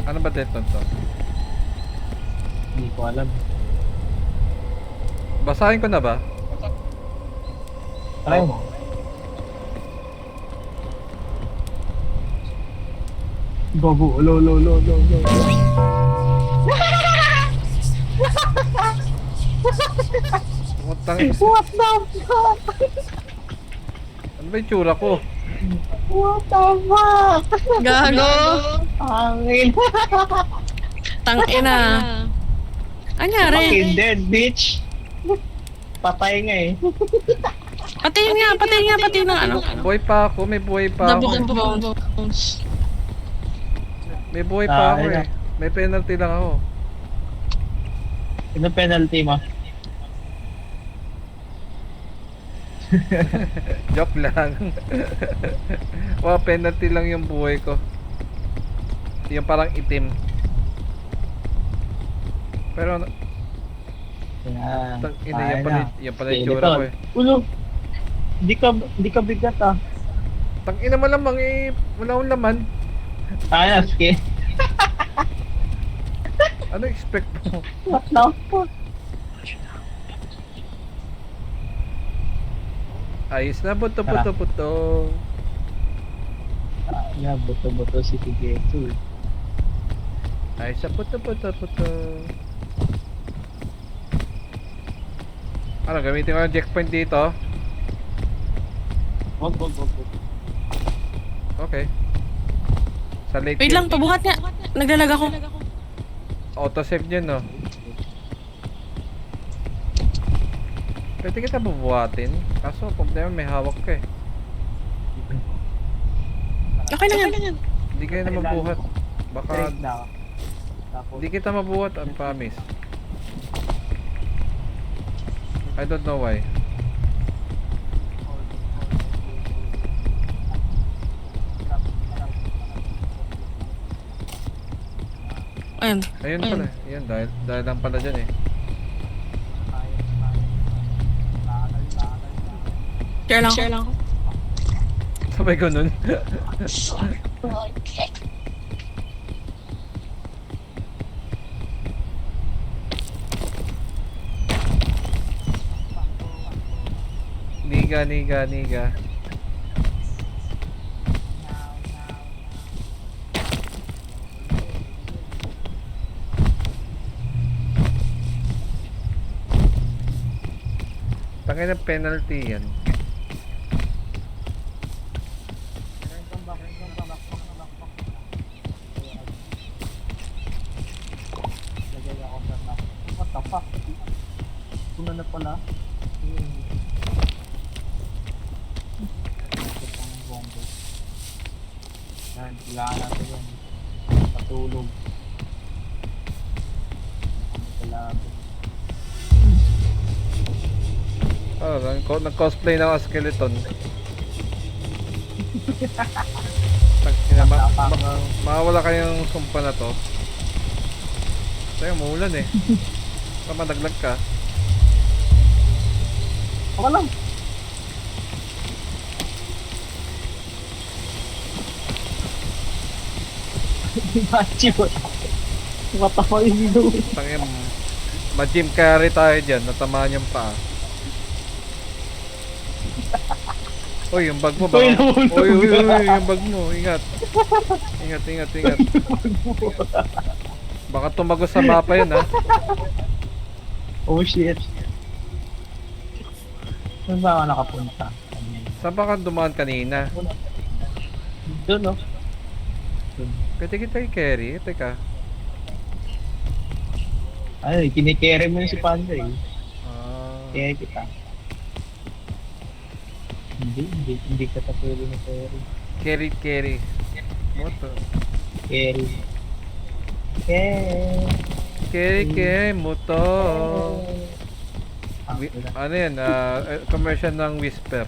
Ano ba detonton to? Hindi ko alam. Basahin ko na ba? Try mo. Babu, lo. Utang What the fuck? Ano ba yung tsura ko? What the fuck? Gago. Angin. Tangina. Anyari? Fucking dead, bitch. Patay nga eh. Patingin ng ano. Buhay pa ako, may buhay pa The ako. bones. May buhay pa ako ayun eh. May penalty lang ako. Ano penalty mo? Joke lang. Wow, penalty lang yung buhay ko. Yung parang itim. Pero Yan. yan pala yung tsura ko eh. Ulo. Di ka bigat ah. Tangina malamang eh, wala akong laman. Ayos, okay. Ano expect mo? What the fuck? Ayos na, buto. Yeah, buto si Tigetu. Ayos na, buto. Ano, gamitin ko yung checkpoint dito? Wag. Okay. Sa lake. Wait lang, pabuhat nga. Naglalag ako. Autosave dyan, no? Pwede kita bubuhatin. Kaso, problema may hawak ka eh. Okay lang yan. Hindi kayo na mabuhat. Baka, Straight na ako. Tapos, hindi kita mabuhat, I promise. I don't know why. Ayun. Ayun pala. Ayun, dahil lang pala dyan eh. Share lang ako. Sabay ko nun. Niga. Tangin ng penalty yan. what the fuck? Tuna na pala. Yan, kailangan natin yan. Patulog. Oh, nag-cosplay na ako skeleton. Mawala kayong sumpa na to. Tayo, maulan eh. Baka madaglag ka. Ako lang. What the fuck is he doing? Tangin, ma-gym carry tayo dyan. Natamaan yung paa. Uy, yung bag mo ba? Uy, nahulog Uy, ka. yung bag mo. Ingat. Ingat. Baka tumagos sa mapa yun ha. Oh shit. Saan ba ako nakapunta? Saan ba ka dumaan kanina? Doon no? Pwede kita i-carry. Teka. Ay, kinikerry mo yun si Panda eh. Ah, Kaya kita. Hindi ka tapos na carry. carry. Moto. Carry. Carry, moto. Ano yan? Commercial ng Whisper.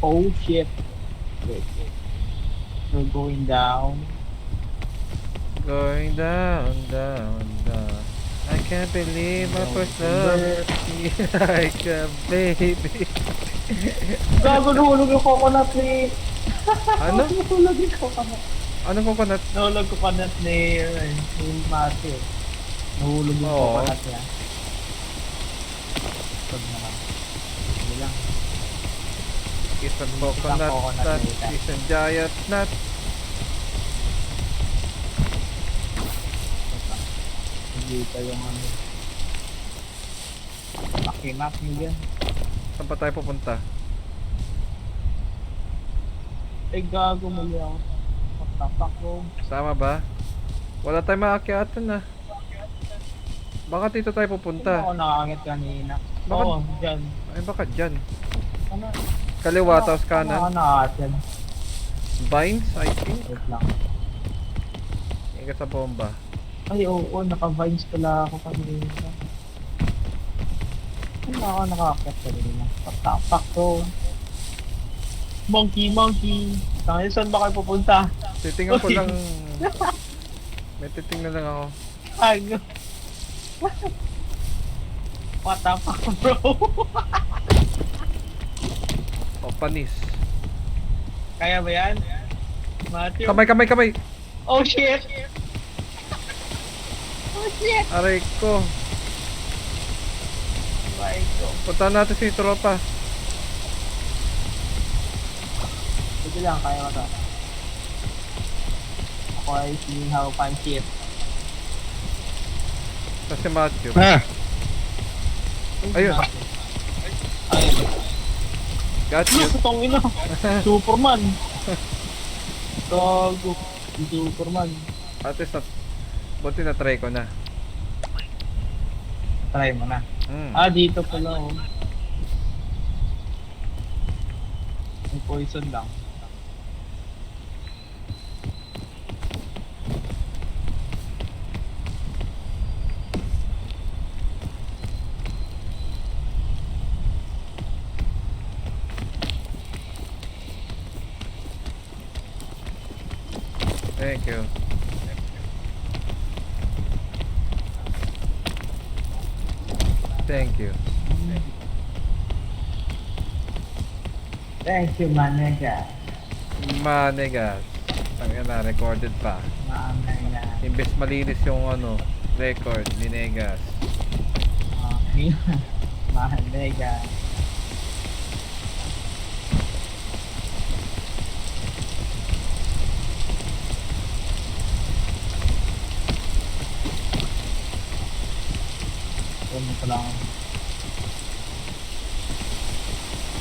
Oh shit. Wait. We're going down. Going down, down, down. I can't believe my first love. Like a baby. Gago, nahulog yung coconut ni... Ano? Nahulog yung coconut. Anong coconut? Nahulog coconut ni Matthew. Nahulog yung Oo. coconut niya. Pag naman. Hindi lang. Isang coconut coconut nut, na ita. isang giant nut. Hindi pa yung ano. Makimak niyo yan. Saan pa tayo pupunta? Ay gago, mali ako. Pagtapak ko. Sama ba? Wala tayong maakyatan ah. Baka dito tayo Hindi pupunta. ako nakakit kanina. Bakit? Oo, dyan. Ay baka dyan. Ano? Kaliwa tapos Ako kanan. nakakit yan. Vines, I think. Wait lang. Ingat sa bomba. Ay oo, naka-vines pala ako kanina. Hindi ako nakakit kanina. Pagtapak ko. Monkey, monkey. Tayo, saan ba kayo pupunta? Titingnan ko lang. May titingnan lang ako. Ano? Patapak bro. O, panis. Kaya ba yan? Matthew? Kamay, kamay, kamay! Oh shit! Oh shit! Aray ko. My God. Punta natin si tropa. Sige lang, kaya ko to. Ako ay sinihaw pancit. Kasi Matthew. Ah, Ayun. Ayun. Got you. Itong ina. Superman. Gago. Superman. At least, buti na try ko na. Try mo na. Mm. Ah, dito pala oh. May poison lang. Thank you. Thank you. Thank you, Manega. Manegas. Tangina na, recorded pa. Manega. Imbes malinis yung ano, record, linegas. Manega. Ano pa lang.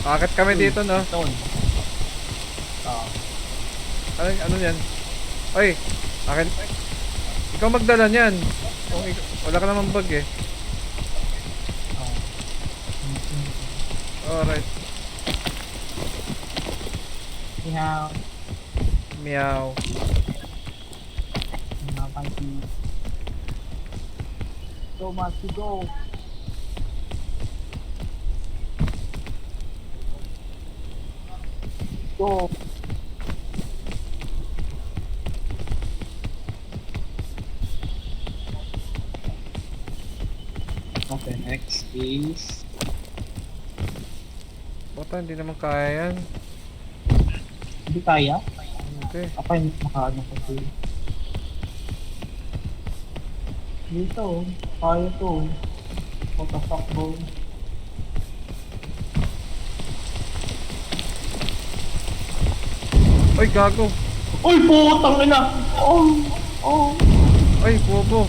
Akit kami dito, no? Stone. Oo. Ano yan? Oy, akin. Ikaw magdala niyan. Kung wala ka naman bag eh. Oo. Alright. Meow. Meow. Meow, monkey. Go, monkey, go. Go. Okay, next is... Bota, hindi naman kaya yan. Hindi kaya? Okay. Ako yung makaano kasi. Dito, kaya to. What the fuck, bro? Oy, gago. Uy, putang ina! Oh! Oh! Ay, bobo.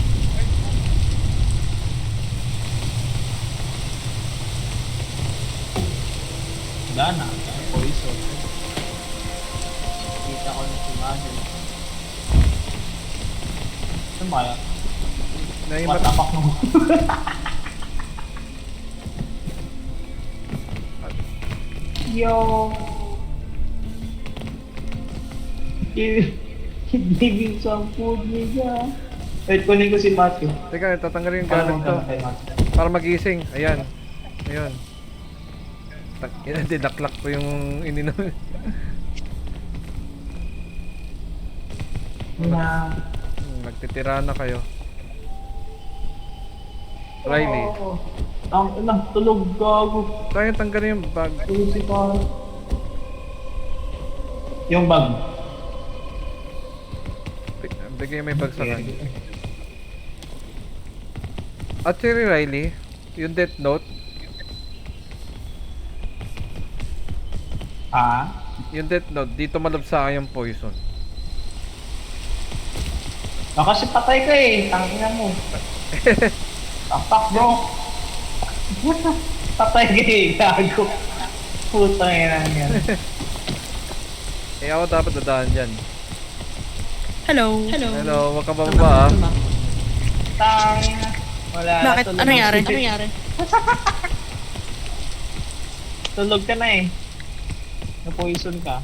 Wala na. Poison. Kita ko na si Mother. Saan ba yan? Naimat. Matapak mo. Yo! Give me some food, nigga. Wait, kunin ko si Matthew. Teka, tatanggalin yung Paano gamit to. magkano kay Matthew? Para magising. Ayan. Ayun. Dinaklak ko yung ininom. Na... Nagtitira na kayo. Riley. Ang ina, tulog gago. Tayo tanggalin yung bag. Tulog si Carl. Yung bag. Bigay may bag sa kanya. At si Riley, yung Death Note, yung Death Note, dito malabsa yung poison. Kasi patay ka eh. Tangina mo. Tapak bro. Patay ka eh. Gago. Putang ina yan. Eh ako dapat dadaan dyan. Hello. Hello, wag ka bababa ah. Tangina. Wala na. Bakit? Tulog. Ano nangyari? Tulog ka na eh. Na-poison ka.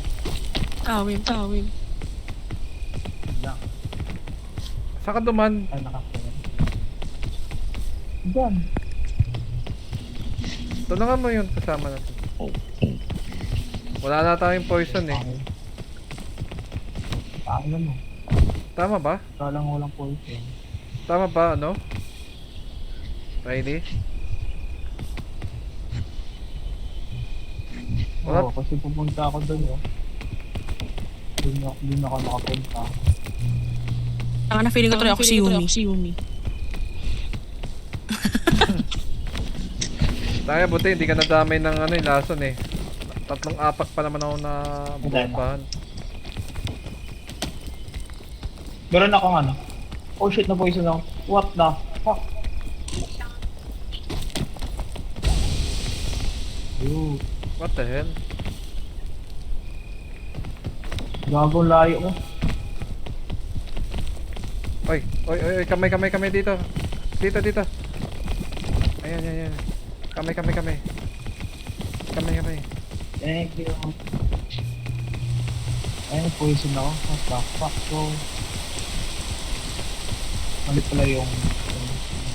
Wait. Lang. Saan ka duman? Ay, nakapoy. Diyan. Tulungan mo yun kasama natin. Wala na tayong poison eh. Paano mo? Tama ba? Kalang walang poison. Tama ba ano? Riley? Wala. Oo, kasi pupunta ako doon oh. Doon ako nakapunta. Na feeling ko tuloy ako si Yumi. Tayo buti hindi ka nadamay ng ano yung lason eh. 3 apak pa naman ako na bombahan. Meron akong ano. Oh shit, na poison ako. What the fuck? Dude, What the hell? gagong layo mo. Oy, kamay dito. Dito. Ayan. Kamay. Kamay. Thank you. Ayun, poison ako. What the fuck, bro? Mali pala yung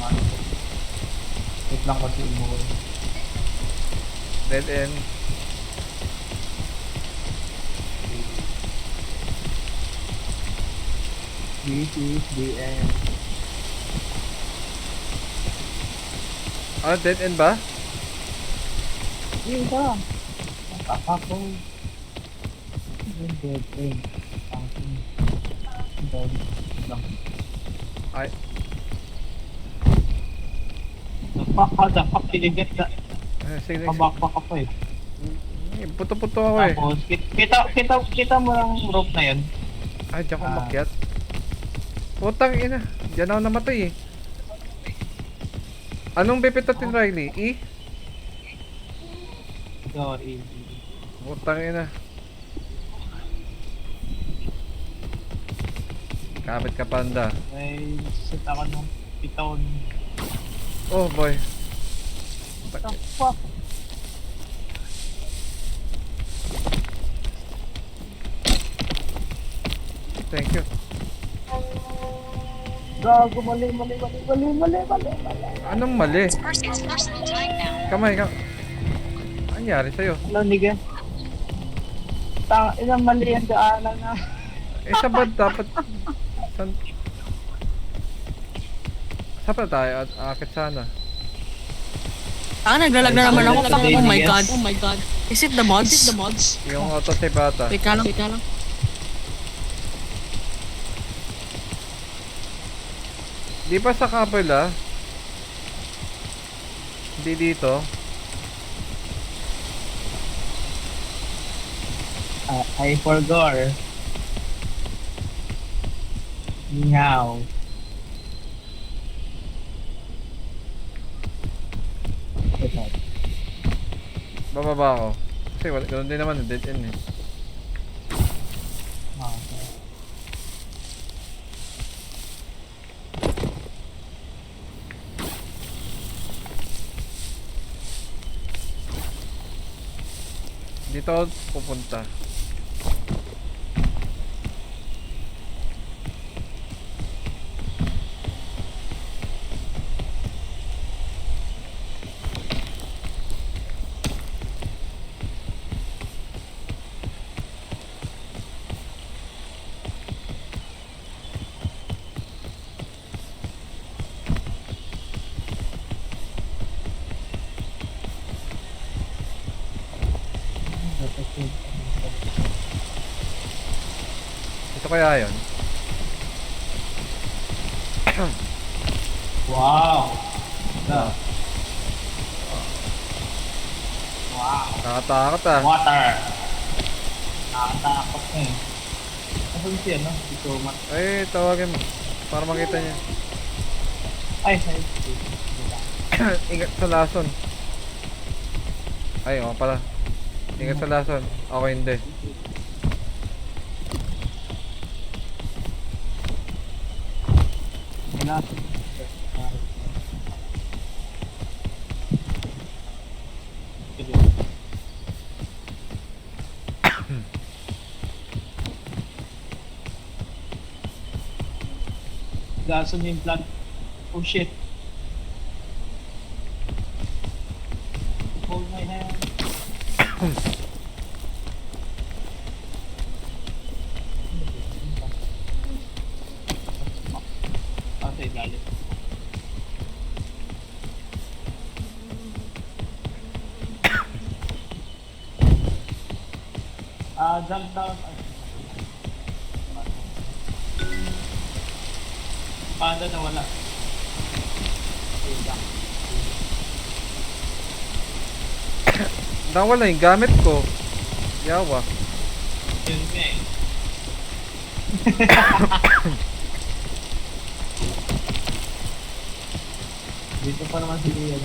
ano. Wait lang kasi umuwi. Dead end. This is the end. Ah, dead end ba? Yun ka. Nakakap ko. Yung dead end. Dead lang. Ay, Dapat tinigat na. sige. Kabakbak ako eh. Puto-puto ako eh. Tapos, kita mo lang rope na yun. Ay, diyan ko makyat. Putang ina. Diyan ako namatay eh. Anong pipitatin Riley? E? Sorry. Putang ina. Kapit ka panda. May set ako ng piton. Oh boy. What the fuck? Thank you. Gago, mali. Anong mali? Kamay. Ano nangyari sa'yo? Hello, nigga. Ilang mali yan daanan na. Eh, sa bad dapat... Saan pa tayo? Akit sana. Naglalag na naman ako. Ay, Oh my yes. god. Is it the mods? Yung autosave ata. Wait ka lang. Di pa sa couple ah. Hindi dito. I forgot. Meow. Bababa ako. Kasi wala, ganun din naman, dead end eh. Dito ako pupunta. kaya yun? Wow! Ganda. Wow! Nakatakot ah. Water! Nakatakot na eh. Asan siya, no? Ito, Ay, tawagin mo. Para makita niya. Ay, sa'yo. Ingat sa lason. Ay, oo pala. Ingat sa lason. Ako hindi. Natin. Gaso niya yung plant. Oh shit. Hold my hand. Ate, galit. Jump down. Panda na wala. Nawala yung gamit ko. Yawa. Yun nga eh. Dito pa naman si Kuya.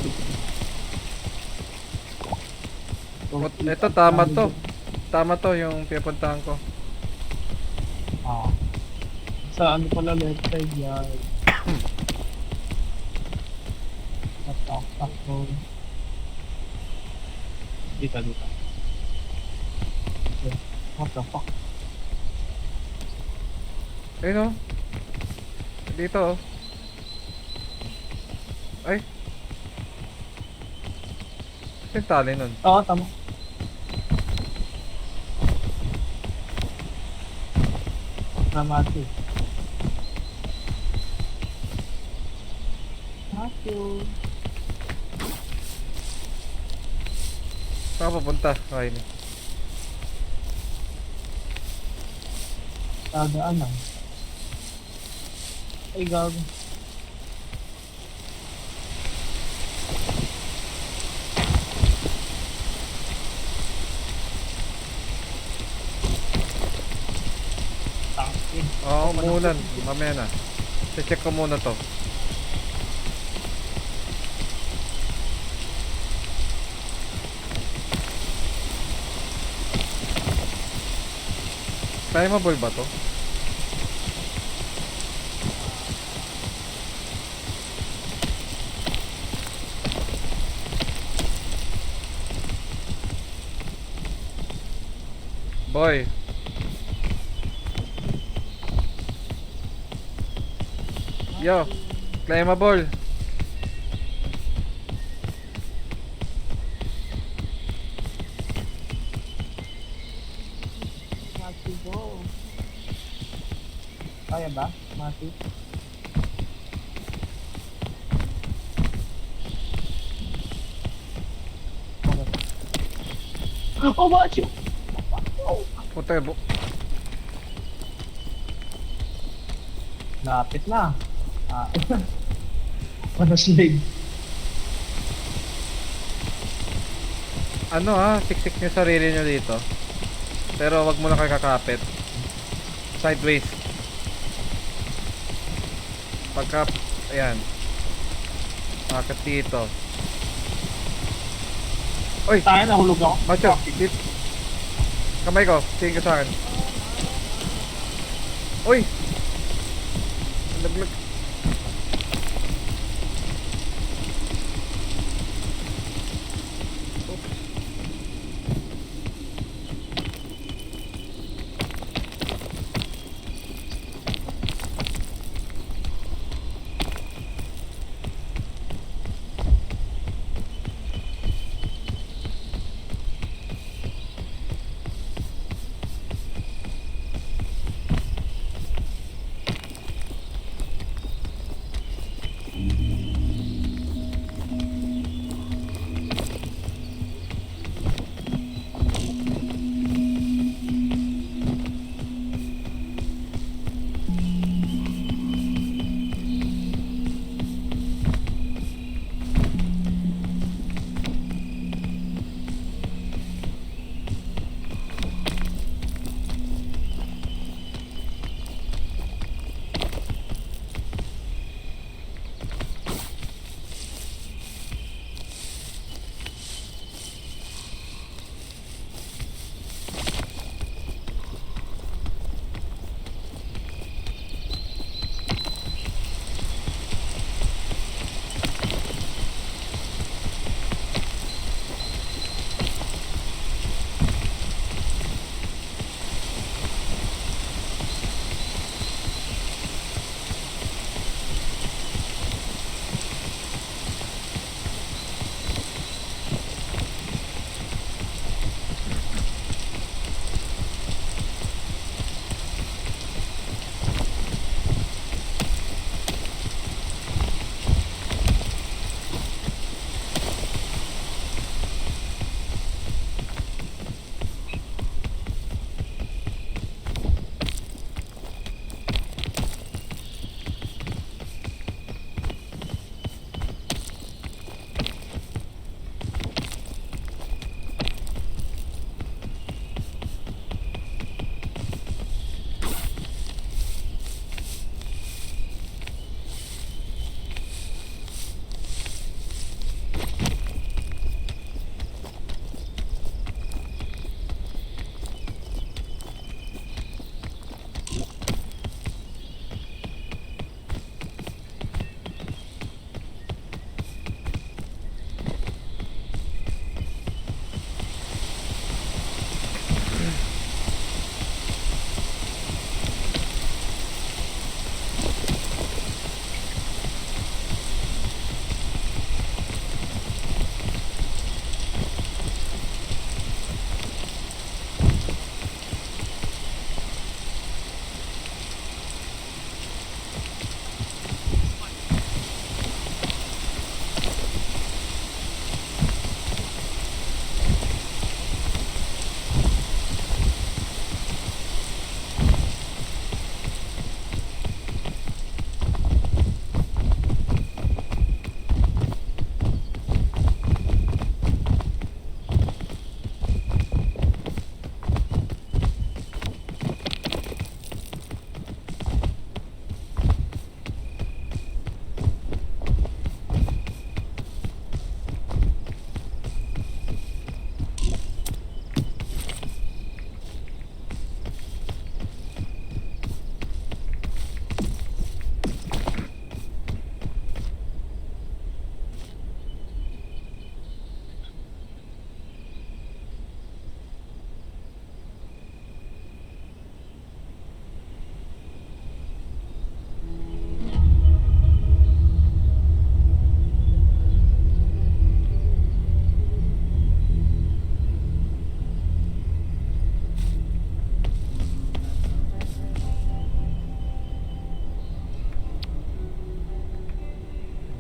Ito, tama to. Tama to yung pipuntahan ko. Ah. Sa ano pala left side yan. Takbo. Dito. What the fuck? Ayun oh. Dito oh. Ay. Yung tali nun. Oo, tama. Ramati. Matthew. Saan ka pupunta? Ay, Tadaan lang. Ay, gago. Tangin. oo, umulan. Mamaya na. Check ko muna to. Climbable ba to? Boy. Yo, climbable. Matthew, go. Kaya ba, Matthew? Oh, Matthew! Puta, Lapit na. Ah, ano slave? ano ha, siksik nyo sarili nyo dito. Pero wag mo na kayo kakapit. Sideways. Pagka, ayan. Akit dito. Oy, Tayo, nahulog ako. macho, dito. Kamay ko, tingin ka sa akin. Uy! Laglag.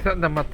Namat.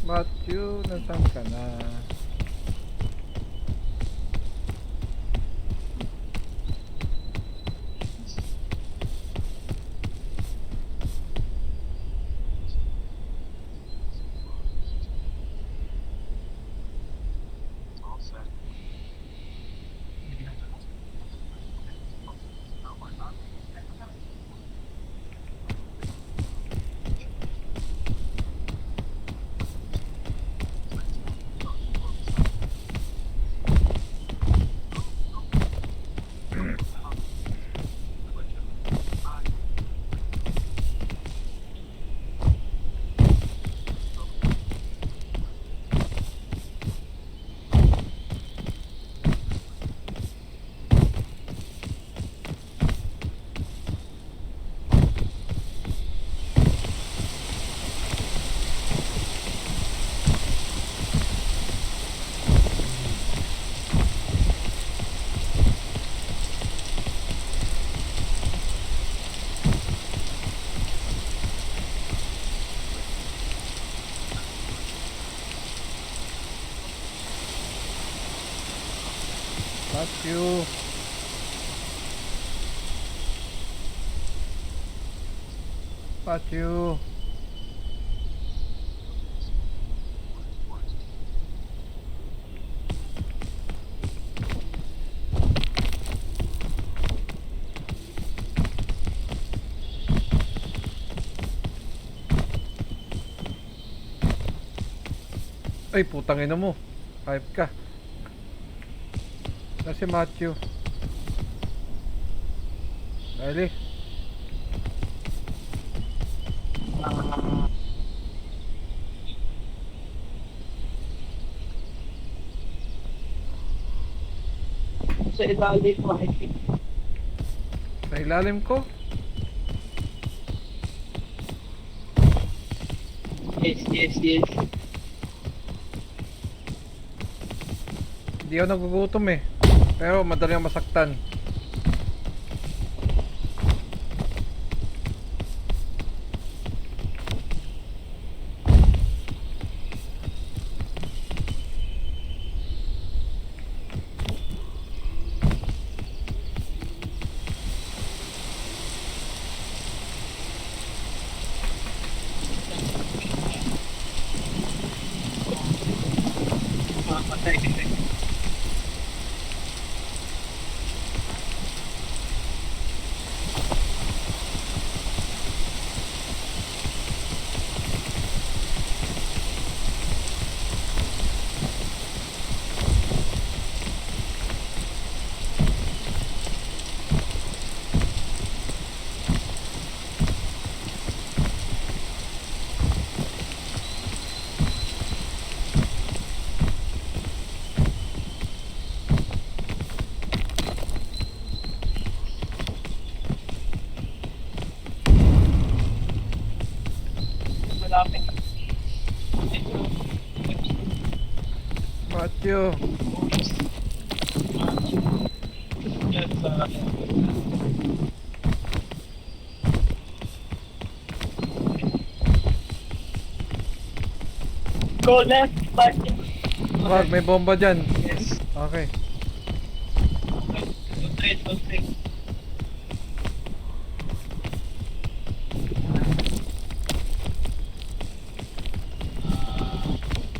Matthew, nasaan ka na? Matthew. Matthew. Ay, putang ina mo. Hype ka. Na si Matthew. Dali. Sa ilalim mo, I think. Sa ilalim ko? Yes, yes, yes. Hindi ako nagugutom eh. Pero madali ang masaktan. Patay ka. Malapit. Matthew. Go left, back. Wag, may bomba dyan. Yes. Okay. Go straight, go straight.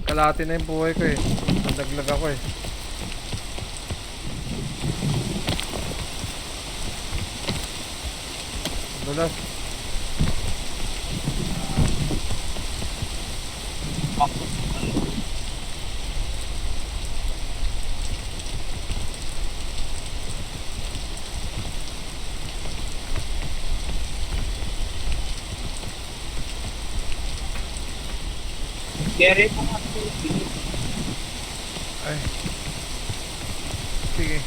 Kalahati na yung buhay ko eh. Nadaglag ako eh. Dulas. Gary mo nga. Ay. Sige.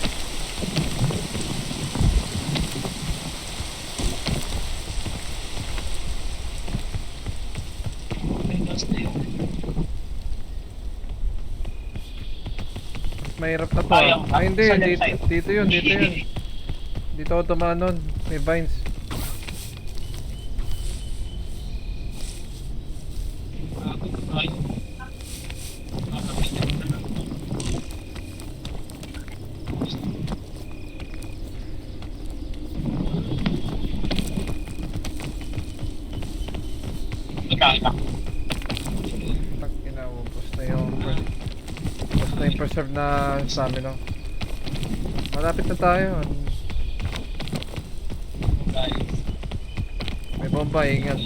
Mahirap na to. Ayaw. Ay, hindi. Sa left Dito, side. dito yun. Dito yun. Dito ako dumaan nun. May vines. Ika. Tak, inaubos na yung... Ubos na yung preserve na stamina. Malapit na tayo. May bomba, ingat.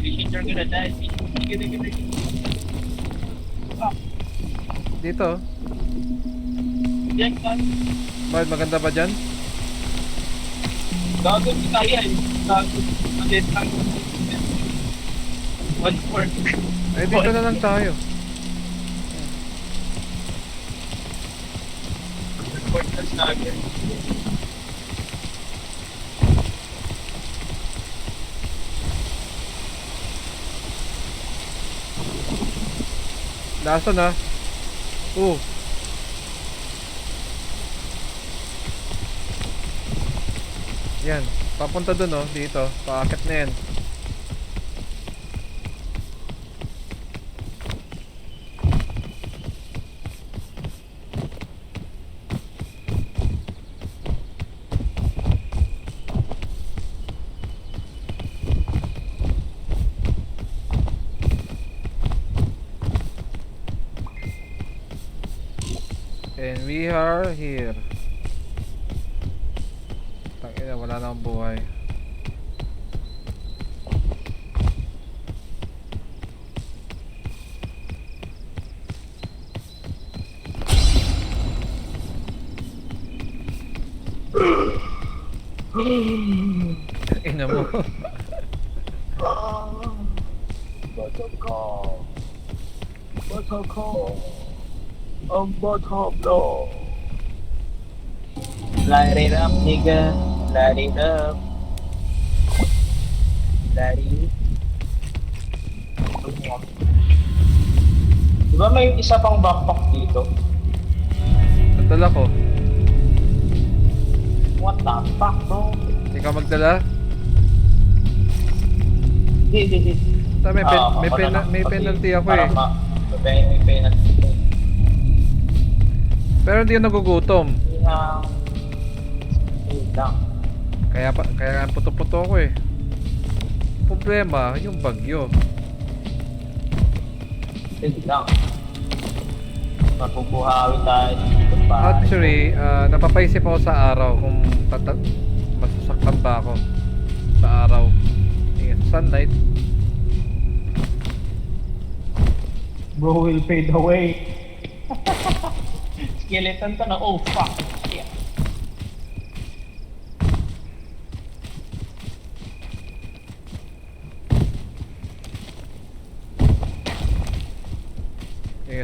You're gonna die. Dito. Yan, Bakit maganda ba dyan? gagawin ko tayo eh. Gagawin lang. 1-4. Eh, dito na lang tayo. 1-4 na stagger. Nasaan na? Yan. Papunta dun oh. Dito. Paakit na yan. And we are here. Tangina, wala na akong buhay. Ina mo. Ang bottom blow. Light it up, nigga. Light it up. Light it. Diba may isa pang backpack dito? Nagdala ko. What the fuck, bro? Ikaw magdala? Hindi. May, may penalty ako eh. May penalty. Pero hindi ako nagugutom. Lang. Kaya puto-puto ako eh. Problema, yung bagyo. Lang. Mapupuhawi tayo dito pa. Actually, napapaisip ako sa araw kung masasaktan ba ako sa araw. Sunlight. Bro will fade away. Skeleton to na, oh fuck. Yeah.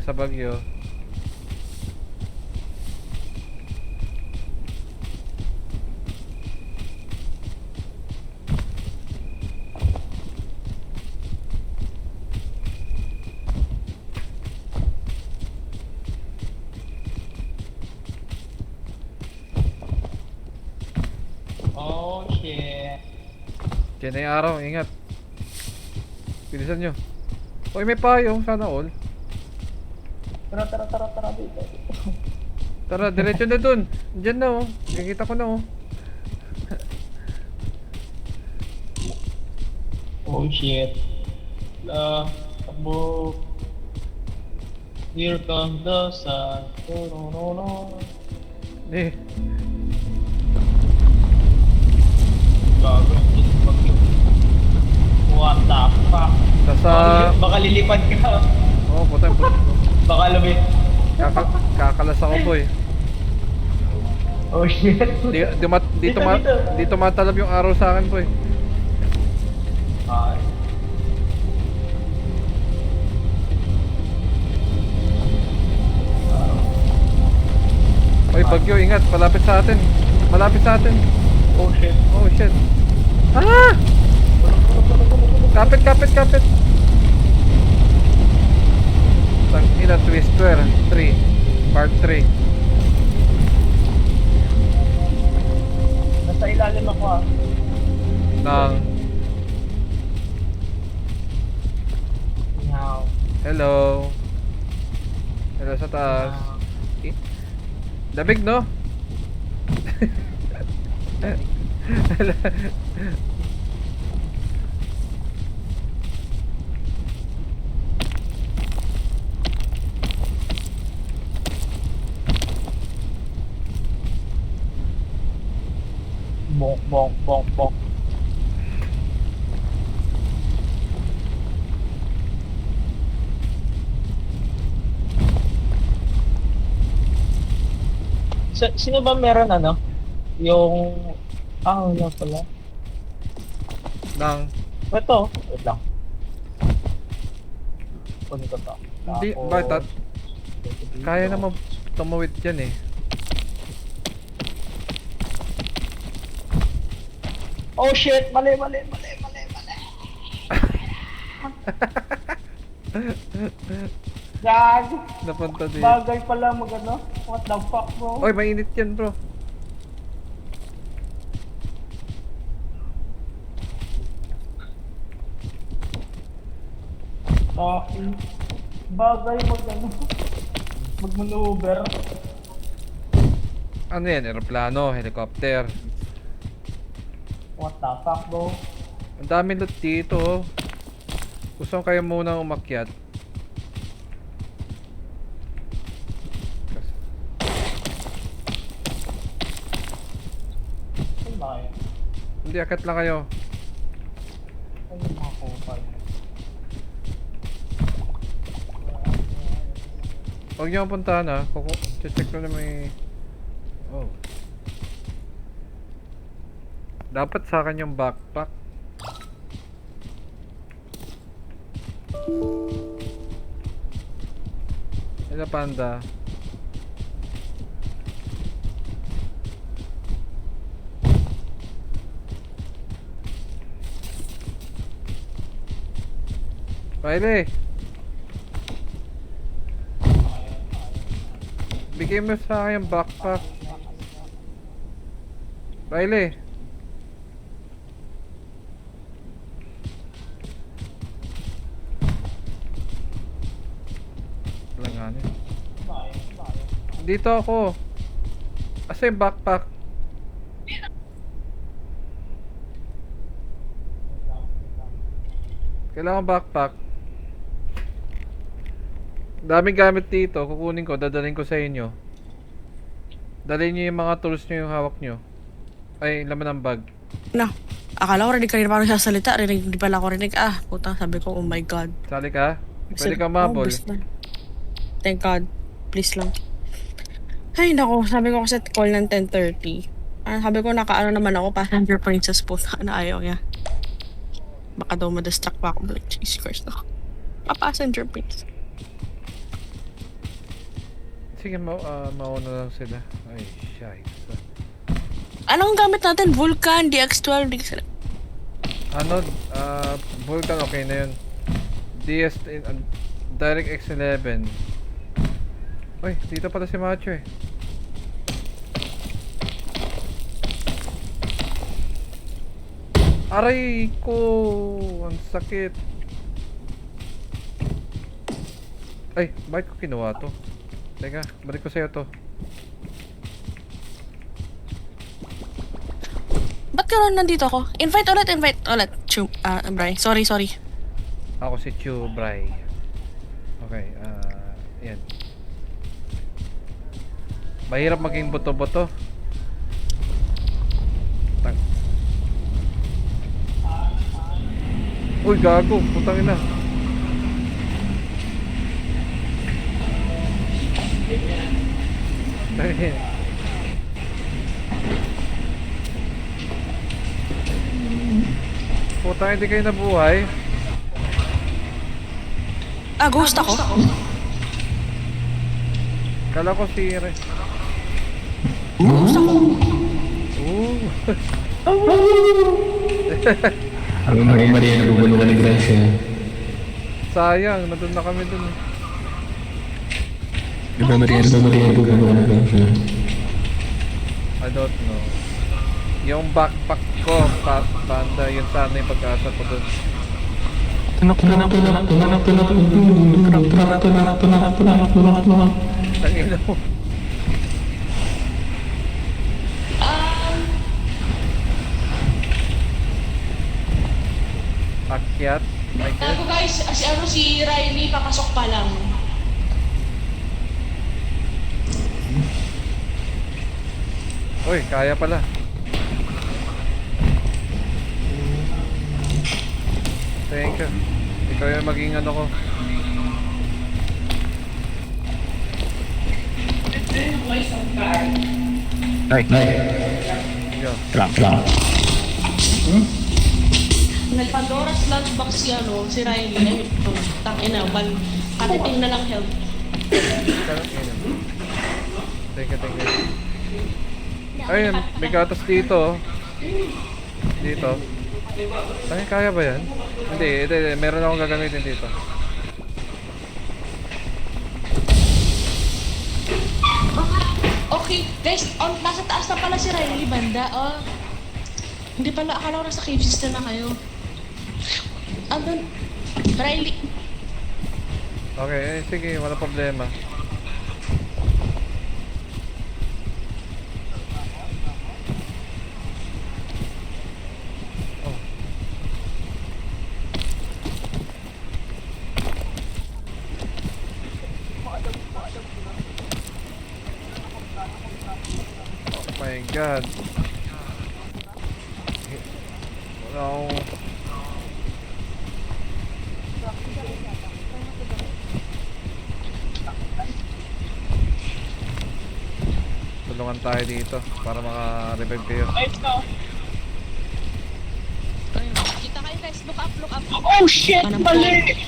Sa bagyo. Oh shit. Diyan na yung araw, ingat. Bilisan nyo. Uy, may payong, sana all. Tara dito. Tara, diretso na dun. Diyan na oh. Nakikita ko na oh. Oh shit. Takbo. Here comes the sun. No. Eh, Gago. What the fuck? Baka lilipad ka. oh, puta. Baka lumit. Kakalas ako boy. Oh shit. Dito Dito. dito matalab yung araw sa akin po eh. Ah, Oy, bagyo, ingat, malapit sa atin. Malapit sa atin. oh shit. Oh shit. Ah! Kapit, kapit, kapit. Tangina, Twister 3. Part 3. Nasa ilalim ako ah. Nang Meow. hello. Hello sa taas. Eh, Dabig, no? Bonk, bonk, bonk, bonk. Sino ba meron ano? Yung... Ah, wala pala. Nang Ito. Wait lang. Kunin ko to. hindi, Tapos, bakit? dito. Kaya naman tumawid dyan eh. Oh shit! Mali, mali, mali, mali, mali. Gag! Napunta din. Bagay pala magano. What the fuck, bro? Oy, mainit yan, bro. Bagay magano. Mag-maneuver. Ano yan? Aeroplano, helicopter. What the fuck, bro? Ang dami loot dito. Oh. Gusto kayo muna umakyat. Saan ba kayo? Hindi, akat lang kayo. Saan yung mga kupal? Huwag niyo akong puntahan ha. Check ko na may... Oh. Dapat sa akin yung backpack. Hello, panda. Riley! Bigay mo sa akin yung backpack. Riley! Langanin. Dito ako. Asa yung backpack? Kailangan backpack. Daming gamit dito. Kukunin ko. Dadalhin ko sa inyo. Dalhin nyo yung mga tools nyo yung hawak nyo. Ay, laman ng bag. Na, akala ko rinig kanina pa ako nagsasalita. Hindi pala ako rinig. Ah, puta, sabi ko, oh my God. Sali ka? Pwede ka Oh, mabol. please lang. Thank God. Please lang. Ay, nako. Sabi ko kasi call ng 10:30. Sabi ko, nakaano naman ako. Passenger princess puta na ayaw niya. Baka daw ma-distract pa ako. Like, Jesus Christ, no. Passenger princess. Sige, mauna lang sila. Ay, shite. Anong gamit natin? Vulcan, DX12, DX... Ano, Vulcan, okay na yun. DS, Direct X11. Uy, dito pala si Macho eh. Aray ko! Ang sakit. Ay, bakit ko kinuha to? Teka, balik ko sa'yo to. Ba't gano'n nandito ako? Invite ulit. Bray. Sorry. Ako si Chubray. Okay, yan. Mahirap maging boto-boto. Uy, gago, putang ina. Puta, hindi kayo nabuhay. Ghost ako? Kala ko si Re. Ghost ako. Ooh. Ave Maria, nabubuno ka ng grasya. Sayang, nandun na kami dun. Ave Maria, nabubuno ka ng grasya. I don't know. Yung backpack ko, panda, yun sana yung pag-asa ko dun. Tunak. Tangina mo. Akyat, I guess. Ako guys, si Riley papasok pa lang. Uy, kaya pala. Thank you. Ikaw yung maging ano ko. Nay. Yo. Lang. Nag-Pandora's lunchbox si si Riley. Ay, ito, tangina, katiting na lang health. Thank you. Ay, may gatas dito. Dito. Ay, kaya ba yan? Hindi. Meron akong gagamitin dito. Okay, guys, nasa taas na pala si Riley, banda. Hindi pala, akala ko nasa cave system na kayo. Andun, Riley. Okay, sige, wala problema. Oh. Oh my God. Wala akong... Tulungan tayo dito para maka-revive kayo. Kita kayo guys, look up. Oh shit, mali!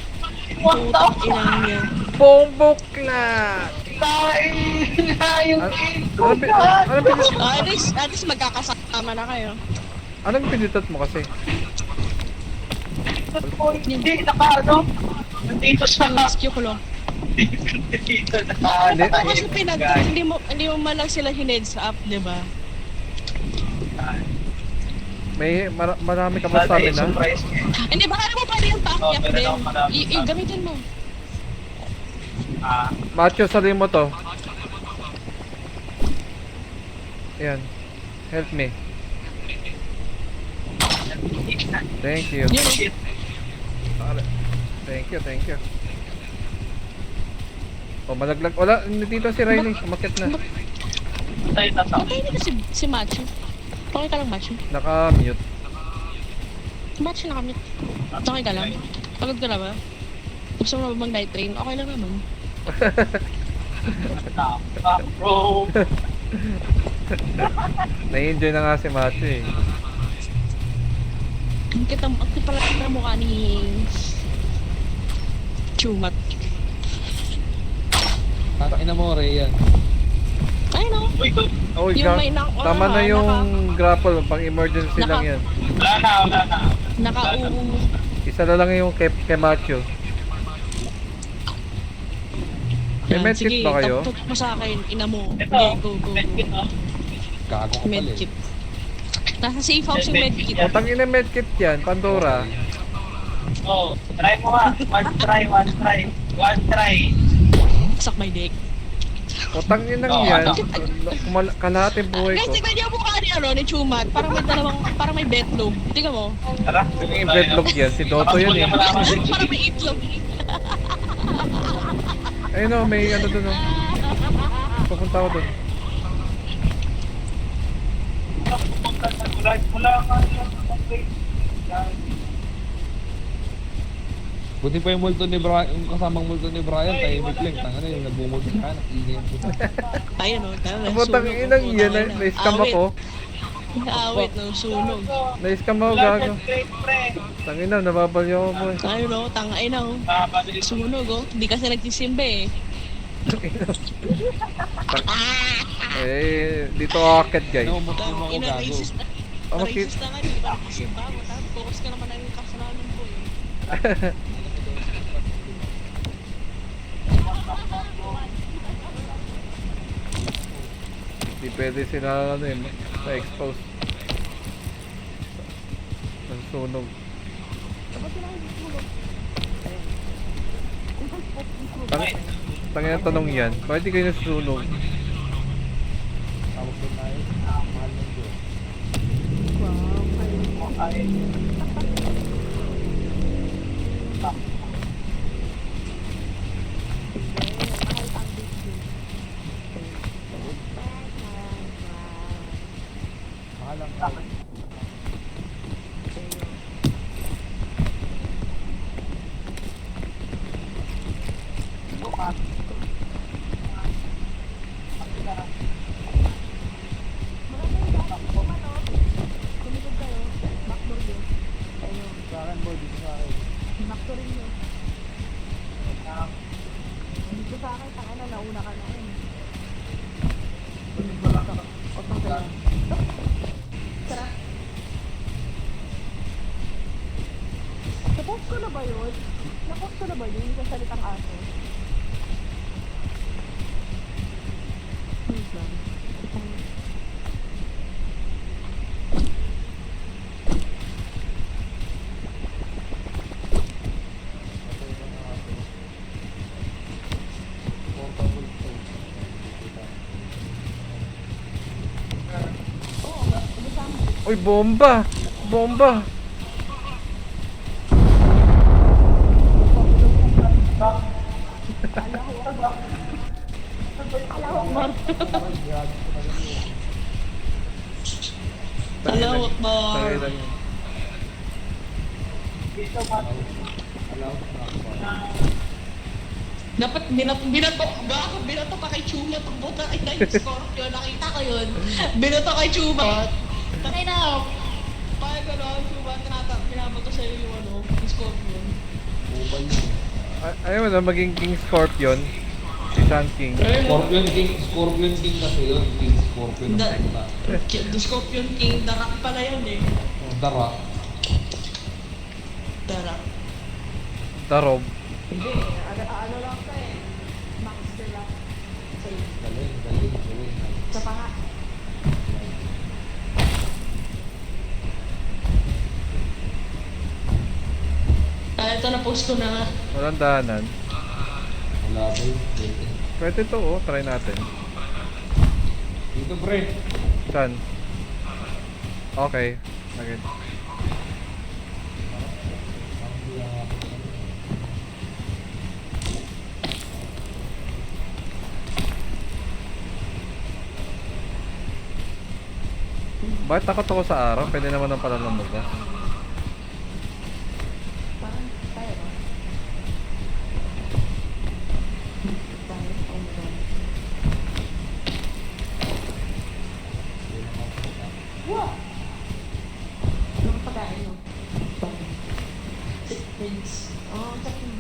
What the Inang niya. Bombokla! Tain na yung Ano pinit- At least magkakasama na kayo. anong pinitot mo kasi? Hindi, naka-ano? Nandito sa... Rescue ko lang. Dito Hindi. Kasi hindi mo man lang sila hineads up, di ba? May marami ka ba sa amin, ha? Hindi, baka naman pwede yung paakyat meron din. ako marami. Gamitin mo. Macho, salin mo to. Ayan. Help me. Thank you. Yun o. Thank you. Oh, malaglag. Wala, dito si Riley. Umakyat na. Tayo na sa... Patay na si Machu. Okay ka lang, Machu. Naka-mute. Machu nakamit. Okay ka lang. Pagod ka na ba? Gusto mo na ba mag-night train? Okay lang naman. Bro! Na-enjoy na nga si Macho eh. Ang pala kita mukha ni... Chumat. Ina mo, Ray, yan. Ay no. Oh, Yung may tama na yung grapple. Pang emergency lang yan. Wala na. Isa na lang yung kay Macho. May medkit ba kayo? Sige, mo sa akin. Ina mo. Ito, Okay, go. medkit oh. Gago ka pala eh. Medkit. Nasa safe house yung medkit. Utang ina medkit yan, Pandora. Oh, try mo nga. One try. Suck my dick. Utang ina Oh, yan. ano? Kalahating buhay Guys, ko. tignan niyo yung mukha ni Chumat. Parang may betlog. Tingnan mo. Tara, Yung bedlock yan, si Doto yan eh. Parang may itlog. Ayun o, may ano dun o. Pupunta ako dun. Wala ka. Buti pa yung multo ni Brian, yung kasamang multo ni Brian, tahimik lang. Tanga na yung nagbumulto ka, nakingin ko. Ayun o. Ang putang inang yan, na-scam ako. Awit ng sunog. Na-scam ako, gago. Tangina, nababaliw ako po eh. Ayun o, tangay na o. Sunog o. Hindi kasi nagsisimba eh. Eh, dito akit guys. Naumot yung mga Ina, gago. racist na. Oh, Racist na nga, hindi ba nagsisimba? Focus ka naman na yung kasalanan ko eh. Di pwede sila ano yun, na-expose. Nagsunog. Tangina tanong yan, bakit di kayo nasusunog? Tawag doon tayo. Mahal ng Diyos. Mahal ang tao. Sa akin boy, dito sa akin. Napost ko na ba yun? Napost ko na ba yun sa salitang aso? Wait lang. Portable to. Uy, bomba! Bomba! Alawak ba? Tangina yun. Dapat binato pa kay Chuma. Pagbuta kay Dino Scorpio. Nakita ko yun. Binato kay Chuma. Takay na. Paano gano'n? Chuma, pinabato sa'yo yung ano, yung Scorpion. Ubay yun. Ayaw mo na maging King Scorpion. Si Sun King. Scorpion King kasi yun. King Scorpion ang punta. The Scorpion King, Darak pala yun eh. Oh, Dara. Darak. Tarob. Ano lang ka eh. Master lang. Galing. Sa panga. Ito na post ko na. Walang dahanan. Wala ba yun? Pwede to oh, try natin. Dito pre. Saan? Okay. Agad. Bakit takot ako sa araw? Pwede naman ang pala lumabas. Anong pagkain mo? Prince. Oh, sa akin.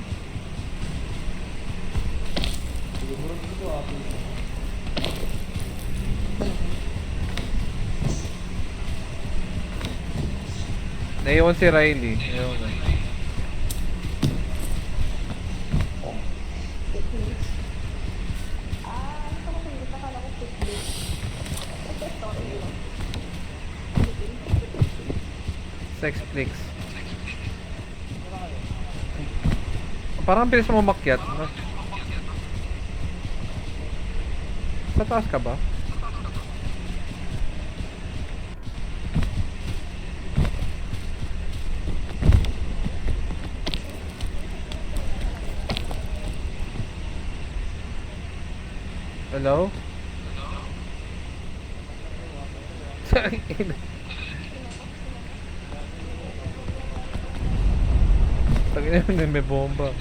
Siguro dito ako. Naiwan si Riley. Ayun. Ano ka masalit? Akala ko tiklik. Ito, story lang. Sex flicks. Parang bilis mo umakyat. Sa taas ka ba? Hello? Tangina yun, may bomba.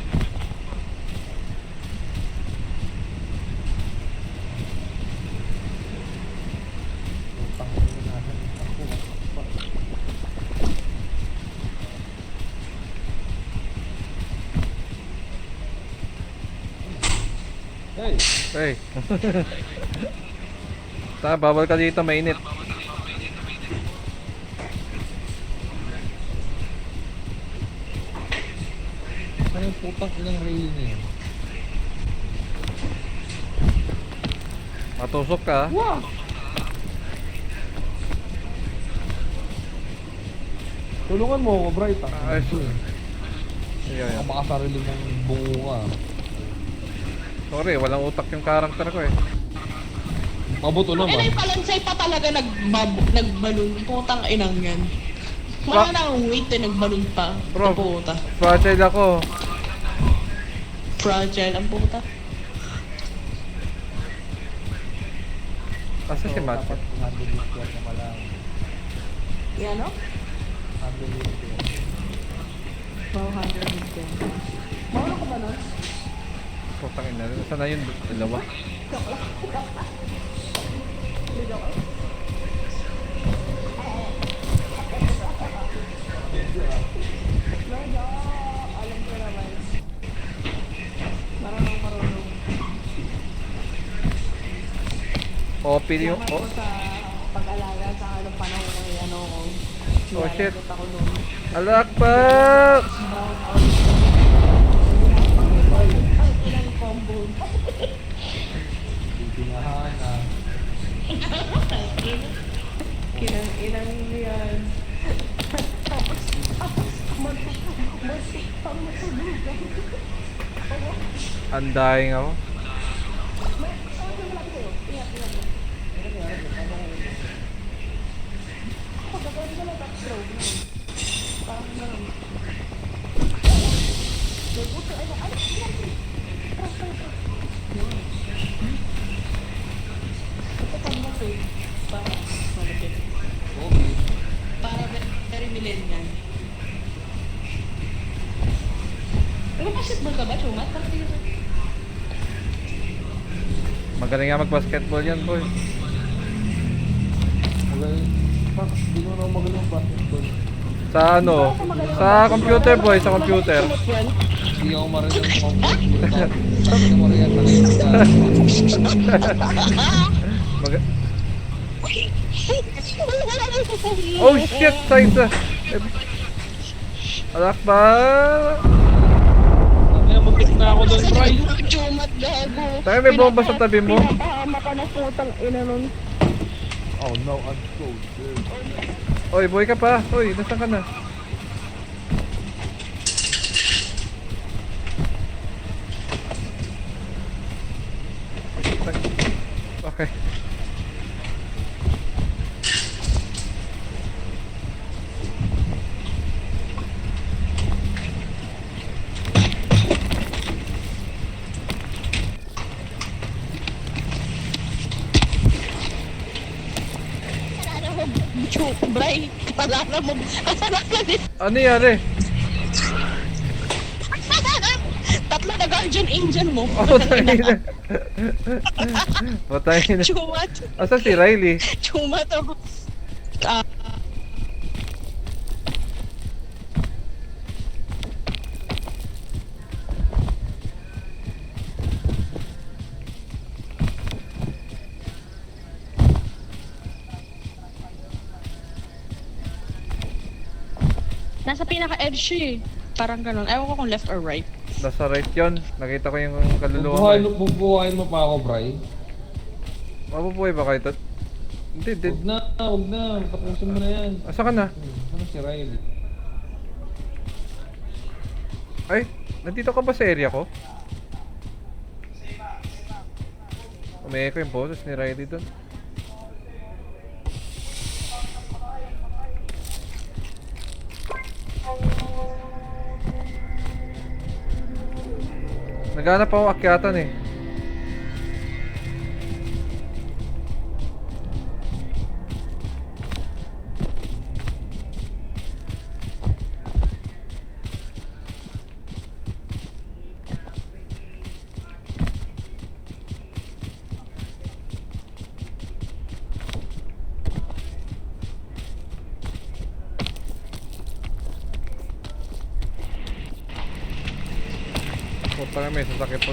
Hey, Hey. Bawal ka dito, mainit. ano yung putang inang railing na yun? Matusok ka. Tulungan mo ako, Bright. Ay, Ayun, Baka ayun. makasarili mong bungo ka. Sorry, walang utak yung character ko eh. Mabuto Eh, naman. yung kalansay pa talaga nagbalon. Putang inang yan. Wala nang wait eh, nagbalon pa. Bro. Ang puta. Fragile ako. Fragile ang puta. Asa si Matt? Yan no? 410. Mawala ko ba nun? Putang ina. Saan na yun? Dalawa. OP yung... Oh, Sa pag-alaga sa anong panahon ng ano ko. oh shit. Ako nun. Alak pa! Ilang combo. Ilang yan. Andaing ako. Para very millennial. Nag-basketball ka ba, Chumat? Bakit yun? Magaling nga mag-basketball yan, boy. Magaling. Fuck, di ko na magaling basketball. Sa ano? Sa computer, boy. Sa computer. Hindi ako marunong sa computer. Sabi ko rin yan, mali yung Mag- oh shit! Saisa! Alak ba? Kaya mag-pick na ako doon, Bry. Chumat, gago. Tayo may bomba sa tabi mo. Pinapahama ka na putang ina nun. Oh no, I'm so dead. Oy, boy ka pa. Oy, nasaan ka na? Okay. Bray, kalala mo. Kasarap na din. Ano yari? Tatlo na guardian angel mo. Oh, tayo na. Patay na. Chumat. Asa si Riley? Chumat ako. Nasa pinaka-edge siya eh. Parang ganun. Ewan ko kung left or right. Nasa right yon. Nakita ko yung kaluluwa ko. Bubuhayin mo pa ako, Bry. Mabubuhay ba kayo? Hindi, hindi. Huwag na, huwag na. Tapusin mo na yan. Asa ka na? Ano si Riley? Ay, nandito ka ba sa area ko? Umeko yung boses ni Riley doon. Naghanap ako akyatan eh. Puta nga may sasakit po.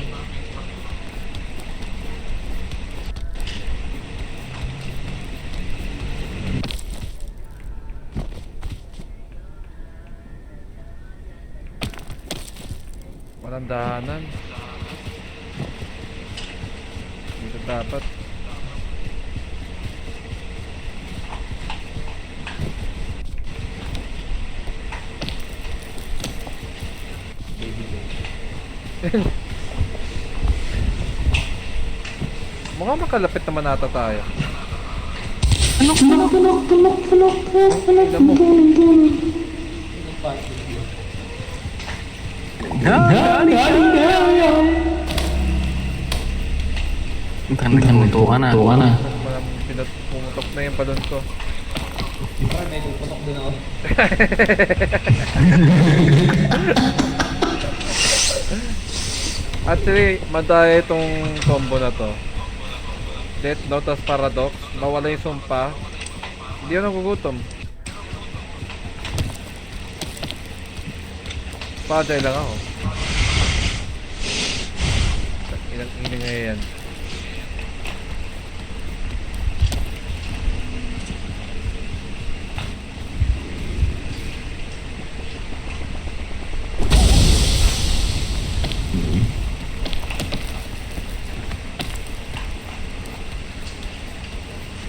Walang daanan. Dito dapat. Mukhang makalapit naman nata tayo. Tignan mo. Tuto ka na. Pumutok na yung balon ko. Parang may puputok din ako. Actually, madaya itong combo na to. Death Note tas Paradox. Mawala yung sumpa. Hindi ako nagugutom. Pagay lang ako. Ilang ngayon yan.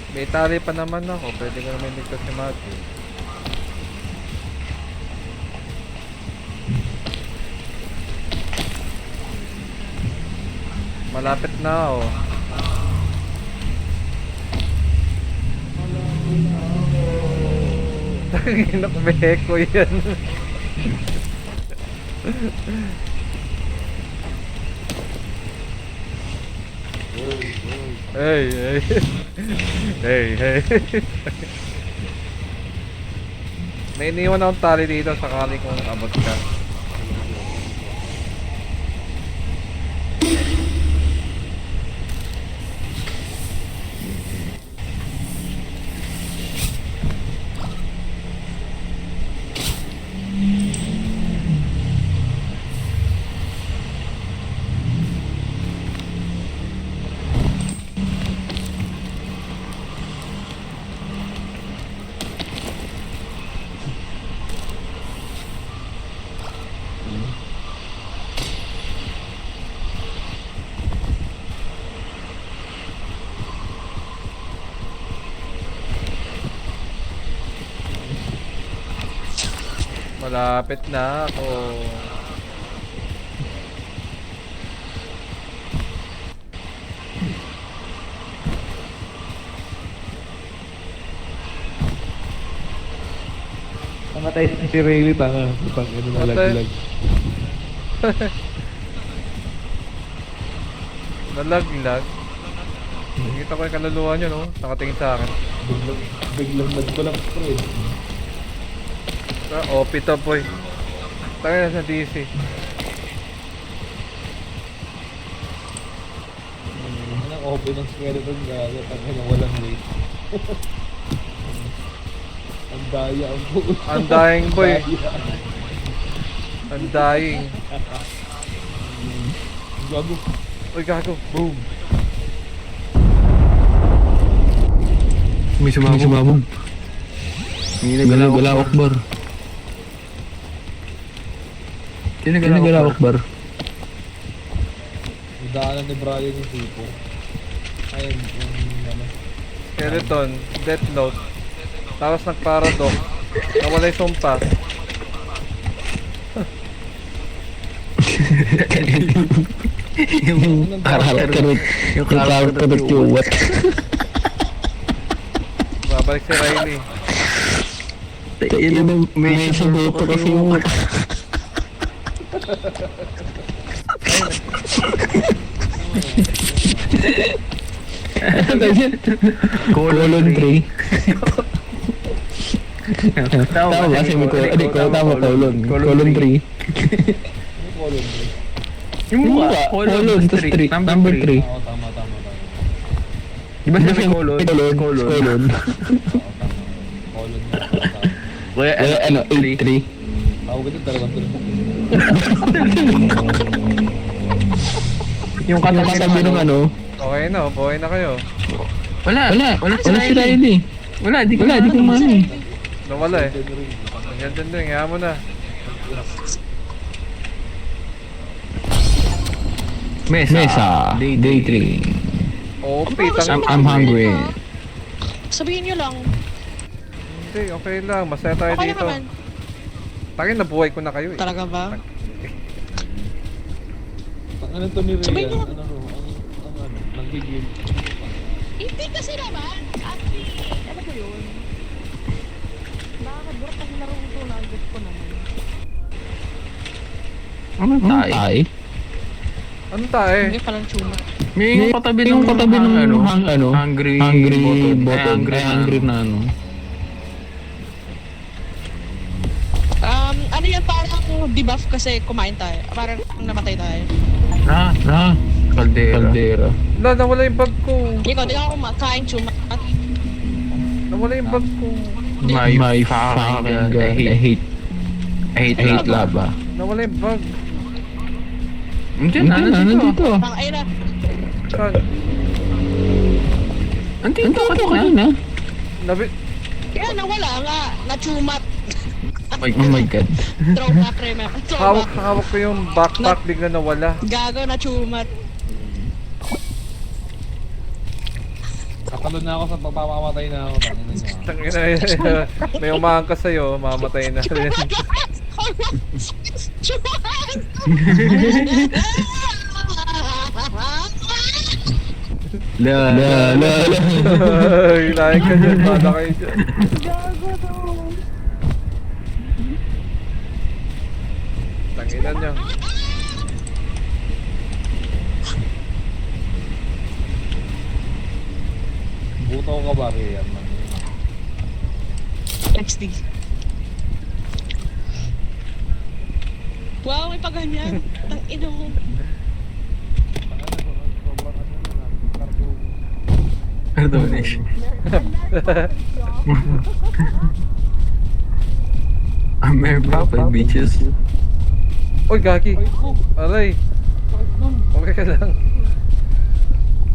May tali pa naman ako. Pwede ko naman ligtas si Matthew. Malapit na ako. Tanginak beko yan. Hey, hey. Hey, hey. May iniwan akong tali dito sakali kung abot ka. Malapit na ako. Namatay si Rayleigh, tanga. Pag ano na Patay. lag-lag. Nalaglag. Nakita ko yung kaluluwa nyo, no? Nakatingin sa akin. Biglang nagkulang pre. OP to, boy. Tayo na sa DC. Anong open ng skeleton gago. Tanga na walang weight. Ang daya ang buo. Ang dying, boy. Daya. Ang dying. Gago. Uy, gago. Boom. May sumabog. Gala Akbar. Sino gala Akbar? Yung daanan ni Brian yung tipo. Ayun, yung ano. Skeleton. Death Note. Tapos nag-paradox. Nawala yung sumpa. Yung karakter. Yung karakter yung what? Babalik si Riley. Yun may saboto kasi yung... Colon 3. Tama ba? Tama, colon. Colon 3. Yung column bro. Yung mukha, colon, tas 3. Number 3. Oo, tama. Di ba siya may colon? Colon. Column na. Kaya ano, 8-3. Tawag ito dalawang tulog. Yung katabi ng ano? Okay na, buhay na kayo. Wala si Riley. Wala, di ko mano eh. Nawala eh. Ganyan din, kaya mo na. Mesa. Day 3. OP, I'm hungry. Sabihin nyo lang. Hindi, okay lang. Masaya tayo Okay dito. naman. Tangin, nabuhay ko na kayo eh. Talaga ba? Ano to ni Rhea? Sabihin niyo. Nanggigil. Hindi kasi naman. Actually, ano ko yun? Nakakaburat ang laro ito na gusto ko naman. Ano tayo? Ano tayo? Hindi palang chuma. Yung katabi ng hungry button. Hungry na ano. Ano yan, parang debuff kasi kumain tayo. Parang namatay tayo. Caldera. Nawala yung bag ko. Ikaw, di ako kumakain chuma. Nawala yung bag ko. My fucking god. I hate lava. Nawala yung bag. Nandito. Ang ay na. Saan? Nandito kanina. Kaya nawala nga. Nachumat. Oh my god. Trauma, prema. Trauma. Hawak ko yung backpack, bigla nawala. Gago, nachumat. Katalon na ako sa pagpapakamatay na ako. Tangina niya. Tangina, may umangkas sa'yo, mamatay na rin. La. Ay, like ka dyan, bala kayo dyan. Tanginan nyo. Buto ko ka ba, Rhea? XD. Wow, may paganyan. Ang ino mo. Cartoonish. May purple beaches. Uy, gagi. Aray. Okay ka lang.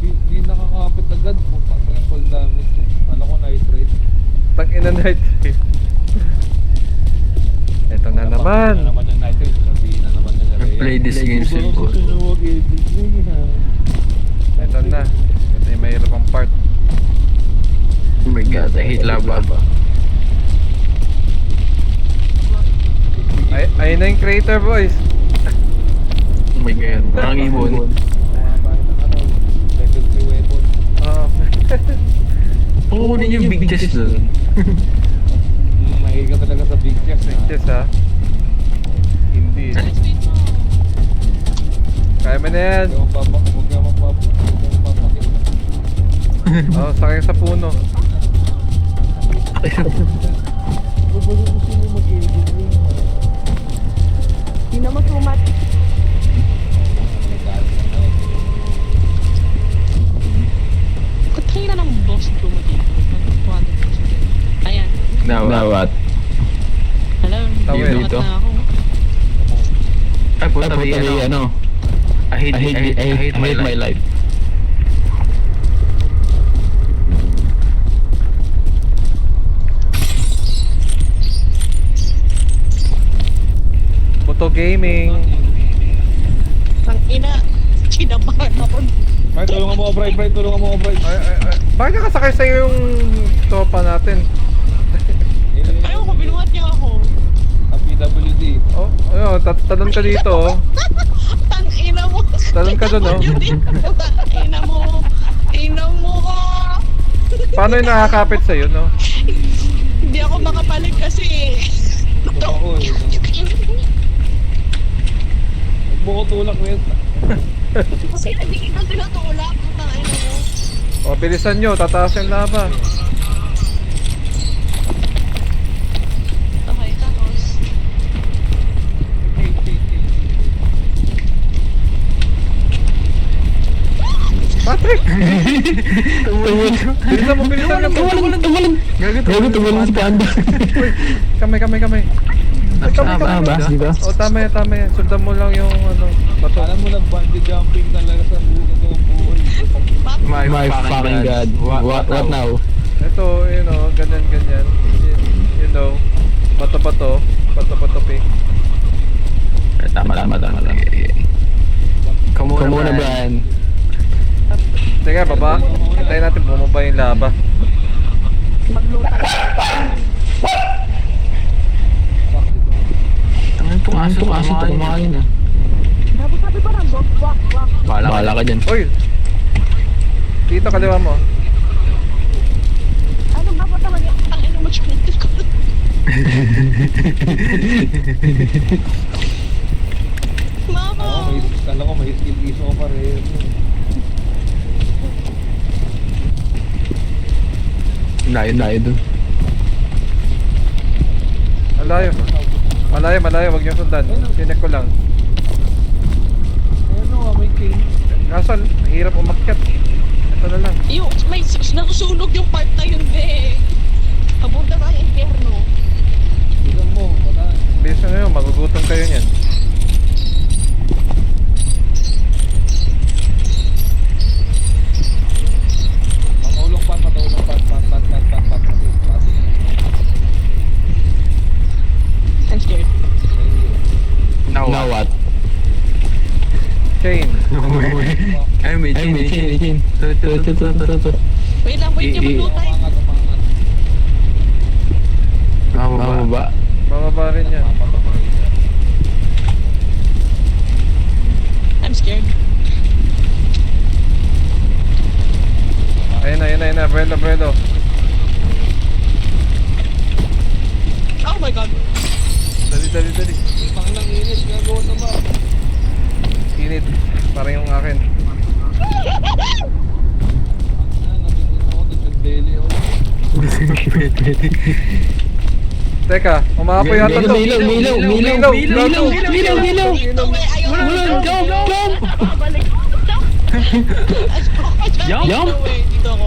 Di nakakapit agad. Putang na full damage. Kala ko nitrate. Tangina night. Ito na naman. Ano naman yung nitrate? Sabihin na naman niya I play this game simple. Ito na. Ito yung mahirapang part. Oh my god, I hate lava. Ayun na yung crater, boys. Oh my god, parang ibon. Level 3 weapon. Kukunin yung big chest doon. Mahilig ka talaga sa big chest. Yes, ha? Hindi. Kaya mo na yan. Huwag ka mapapakit. Oh, sakay sa puno. Hindi na masumat. Katay na ng boss chuma dito. Ayan. Dawat. Hello. Tawid. Lumat Dito. na ako. Ay, puta ano. I hate my life. Moto Gaming. Ang ina. Kinabahan ako. Bright, tulungan mo ako, Bright. Tulungan mo ako, Bright. Ay. Bakit nakasakay sa'yo yung tropa natin? Ayaw ko, binuhat niya ako. Ang PWD. Oh, ayun, talon ka dito, oh. Tang ina mo. Talon ka dun, oh. Tang ina mo. Ina mo ko. Paano yung nakakapit sa'yo, no? Hindi ako makapalit kasi. Ako eh. Huwag mo ko tulak, Wes. Kasi hindi kita tinutulak. Tang ina mo. O, bilisan nyo, tataas yung lava. Okay, tapos. Patrick! Bilisan mo. Gago, tumalon si Panda. Kamay. Ba? Dito? O, tama yan. Sundan mo lang yung, bato. Alam mo, nag-bungee jumping talaga sa buhay. My fucking god. What now? Ito, ganyan. You know, bato, pink. Tama lang. Come Ikaw muna, Brian. Teka, baba. Hintayin natin bumaba yung laba. Tangan tong aso to kumakain ah. Bahala ka dyan. Uy! Dito, kaliwa mo. Ano ba po naman yung ang ino mo chunit ko? Mama! Kala ko may skill iso ko pa rin. Layo dun. Malayo. Malayo. Wag niyo sundan. Sinek ko lang. Ano nga, may chain. Kaso, hirap umakyat. Ito na lang. Yung, may nasusunog yung part na yun, be. Papunta tayo impyerno. Bilang mo, wala. Bilisan nyo, magugutom kayo niyan. Pangulong pat. I'm scared. Now what? Chain. Ay, may chain. Ito. Wait lang, wait yung blue time. Mababa. Bababa rin yan. I'm scared. Ayun na. Brelo. Oh my god. Dali. Pang lang init, gagawa na ba? Init. Parang yung akin. Nabitin ako, nag-belly ako. Teka, umaapoy yata to. Milaw. Jump. Dito ako.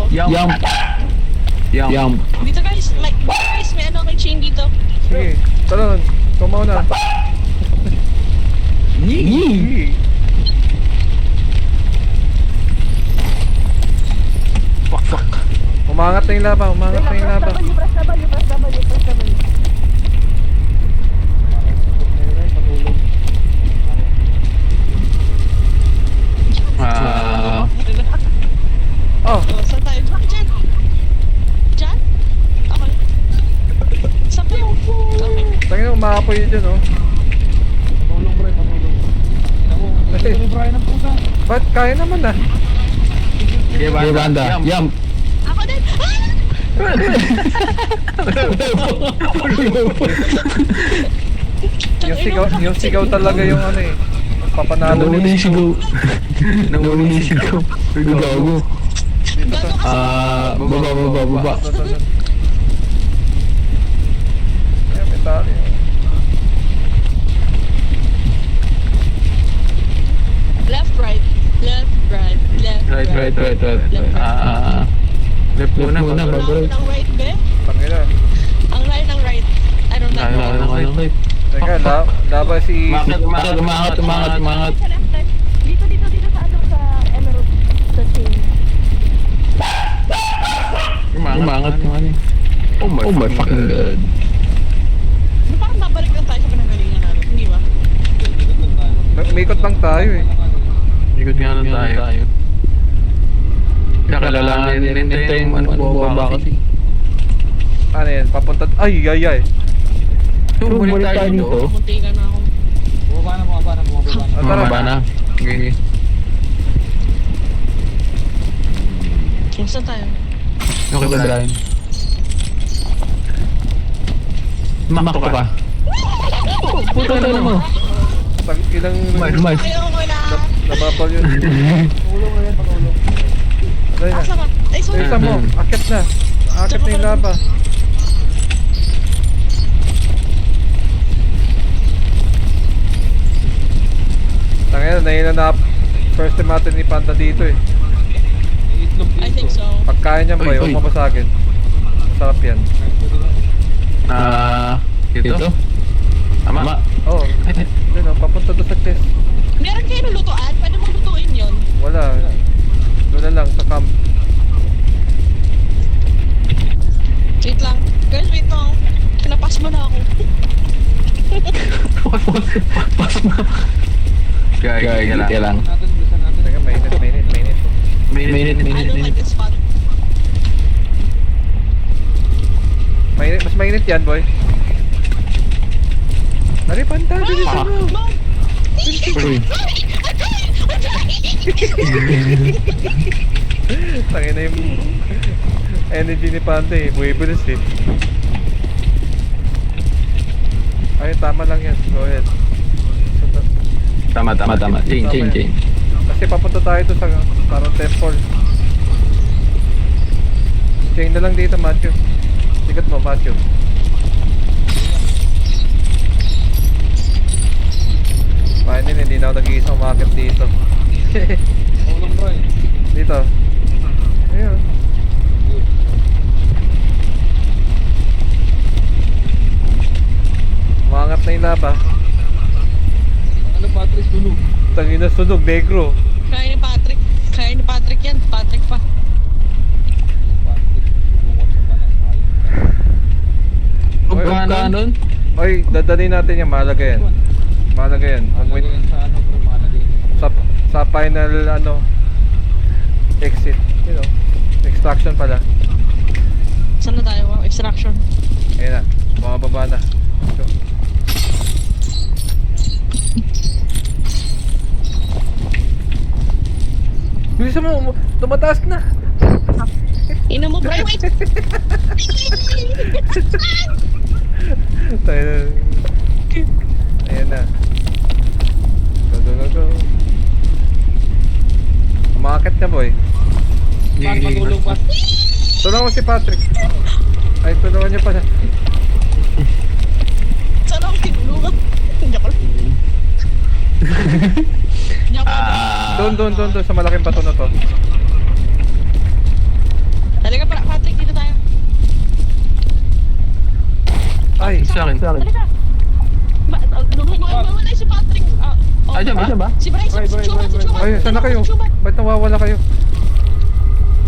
Jump. Dito guys, may ano kay chain dito. Sige, talon. Kumaw na. Yee. Fuck. Umangat na yung laba. Oh, Oh, saan tayo? Diyan! Okay. Saan ba yun? Okay. tangin umaapoy yun dyan, oh. Panulong, pre, panulong. Ito ni Brian ang puta. Ba't kaya naman ah? Okay, banda. Jump. Ako din! Yung sigaw talaga yung ano eh. Papanalo Nawala ni yung sigaw. Gago. Dito to. Baba. Doon. Ayan, may tali. Left, right. Right. Left muna, Wala ako ng right, be? Tangin na. Ang line ng right. I don't know. Teka, laba si... Umangat. Dito sa ano sa Emerald sa chain. Umangat. Oh my fucking god. Di parang nabalik lang tayo sa pinanggalingan natin, hindi ba? Umikot lang tayo eh. Ikot nga lang tayo. Kaya kailangan nintay yung baba kasi. Ano yan? Papunta... Ay. Bumalik tayo dito. Muntikan na ako. Bumaba na. Tara. Bumaba na. Okay. Saan tayo? Okay ba, Brian? Makto ka pa. Puta na mo. Ilang... Mas. Ayoko na! Nababal yun. Panulong. Ano na? Asa ka? Ay, sorry. Isa mo, akit na. Akit na yung laba. Tangina, nahina na first time natin ni Panda dito eh. Itlog I think so. Pagkain niyan ba Uy, yung uy. mabasagin? Masarap yan. Dito? Tama. Oo. Doon oh, papunta doon sa chest. Meron kayo lulutuan? Pwede mo lutuin yun. Wala. Doon na lang sa camp. Wait lang. Guys, wait lang. Pinapas mo na ako. Pas mo. Kaya lang. natin, bilisan natin. Mainit. Minute. Ano like this spot? Mas mainit yan, boy. Ari, panta, bilisan mo. Mom! Uy. Tangin na yung energy ni Panda eh. Buwibilis eh. Ay, tama lang yan. Go ahead. Tama. Chain. Kasi papunta tayo to sa parang temple. Chain na lang dito, Matthew. Sikat mo, Matthew. Finally, hindi na ako nag-iisang umakit dito. Ulang bro eh. Dito. Ayun. Umangat na yung laba. Ano Patrick, tulog. Tangin na sunog, negro. Kaya ni Patrick. Kaya ni Patrick yan. Patrick pa. Patrick, subukan sa tanang ayos. Oy, Gana nun? Oy, dadalhin natin yan. Mahalaga yan. Mahalaga yan. Malagay yan sa ano bro, malagay yan. Sa final, exit. You know, extraction pala. Saan na tayo? Wow, extraction. Ayun na. Bumababa na. So, bilisan mo, tumataas na. Ina mo, bro. Wait! Tayo na. Ayan na. Go. Umakit na, boy. Pat, matulog pa. Tulungan mo si Patrick. Ay, tulungan niyo pala. Saan ako tinulungan? Hindi ako. Hindi ako. Doon sa malaking bato na to. Talaga para, Patrick, dito tayo. Ay, Sa akin. Talaga. Nawawala si Patrick. Ay, dyan ba? Si Bryce, si Chubat. ay, saan na kayo? Ba't nawawala kayo?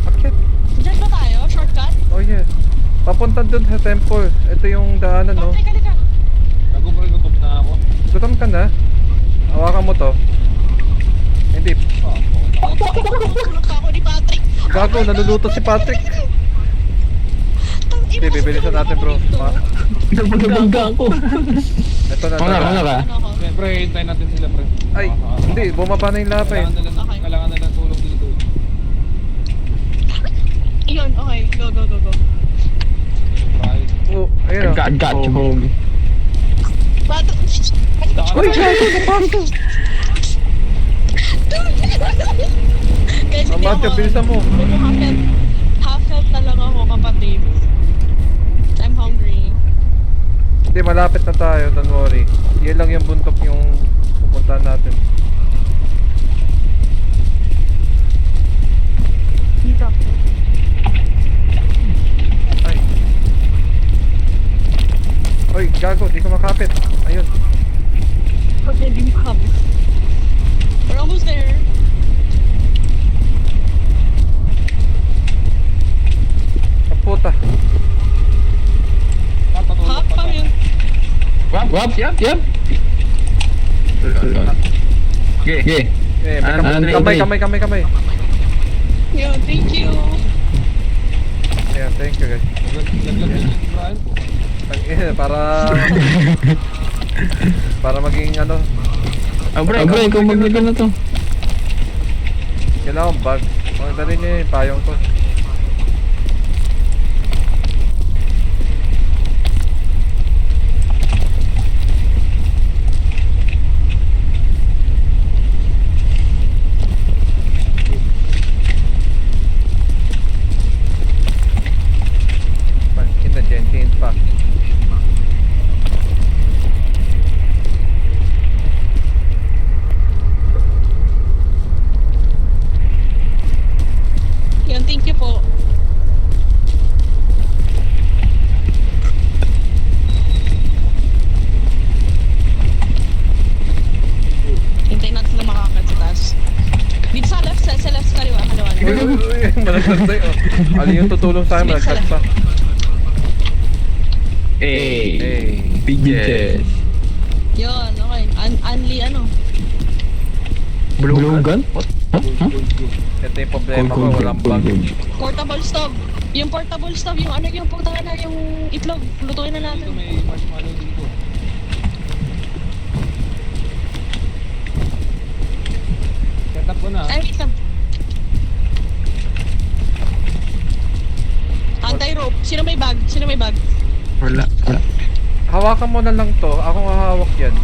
Akit. Diyan ba tayo? Shortcut? Oh yeah. Papunta doon sa temple. Ito yung daanan, no? Patrick, halika. Nagugup na ako. Gutom ka na? Hawakan mo to. Hindi. Tulog pa ako ni Patrick. Gago, naluluto si Patrick. Hindi, bibilisan natin, bro. Nagpagagangga ako. Ito na. Wala ka. Pre, pre, hintayin natin sila pre. Ay, hindi. Bumaba na yung lava eh. Kailangan nila tulong dito. Yun, okay. Go. Right. Oh, ayun o. Got you, homie. Patrick. Uy, gago, kapasok. Guys, Ang Matthew, bilisan mo. Half health na lang ako, kapatid. I'm hungry. Hindi, malapit na tayo. Don't worry. Yan lang yung buntok yung pupuntahan natin. Dito. Ay. Uy, gago. Di ka makapit. Ayun. Okay, hindi mo kami. We're almost there. Ang puta. Hop pa yun. Wap, yap. Okay. Eh, may kamay. Yo, thank you. Ayan, thank you guys. Brian po. Para maging Abray, ikaw maglagay na to. kailangan bag. Magdali niyo yung payong ko. Pangkin na dyan, pa. Yan, thank you po. Hintayin natin sila makakit sa taas. Dito sa left, sa left, kaliwa. Malaglag tayo. Ano yung tutulong sa akin? Malaglag pa. Hey. Bitches. Yun, okay. Unli ano. Blue gun? What? Ito yung problema ko, walang bag. Portable stove. Yung portable stove, yung ano yung putang na yung itlog. Lutuin na Dito natin. may marshmallow dito. Set up ko na. Ay, wait lang. Anti-rope. Sino may bag? Sino may bag? Wala. Hawakan mo na lang to. Ako hahawak yan.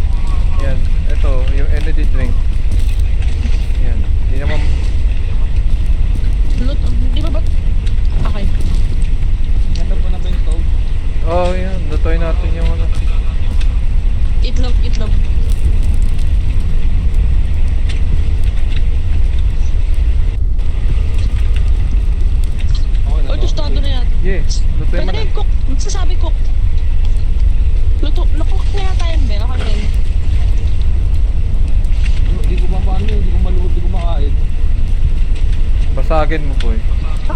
Yan. Ito, yung energy drink. Yan. Hindi naman... Luto. Di ba ba? Okay. Set up ko na ba yung stove? Oh, yan. Lutuin natin yung ano. Itlog, itlog. Okay na Oh, to? tostado na yan. Yes. Lutuin Pwede mo na na. yung cook. Magsasabi cook. Luto na tayo, Ben. Okay din. Hindi ko mapaano yun, hindi ko maluhod, hindi ko makain. Basagin mo, boy.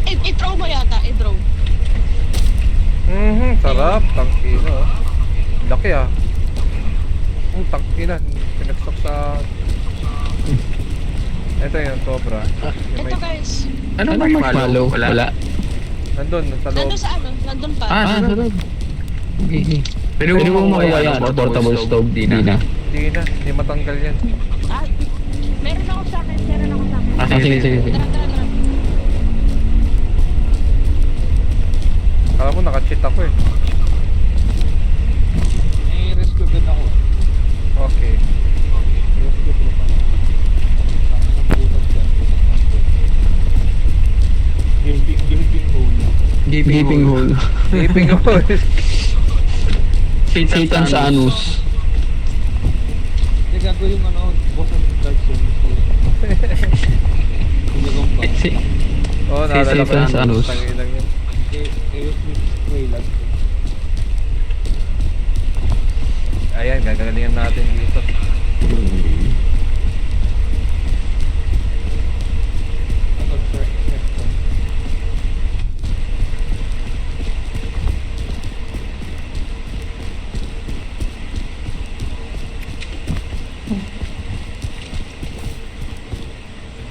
I-throw mo yata. I-throw. Sarap. Tangkina, oh. Laki, ah. Tangkina. Pinagsak sa... Ito yung sobra. Yung may... Ito guys. Ano marshmallow? Wala. Nandun, sa loob. Nandun sa ano? Nandun pa. Sa loob. Pwede mo makuha yan, portable stove, di na. Hindi na. Hindi matanggal yan. Ah, meron ako sa akin. Meron ako sa akin. Sige. Tara, tara, tara. Alam mo, naka-cheat ako eh. May rescue bed ako. Okay. Rescue ko pa. Isang butag dyan. Gaping hole. Gaping hole. Taping ako eh. Satan sa anus. Hindi gagawin yung ano, boss of Dark Souls. Hindi ko ba? Oo, naalala ko Satan na. sa anus. Tangilang yun. Aerosmith Wayland. Ayan, gagalingan natin dito. Ano, first section.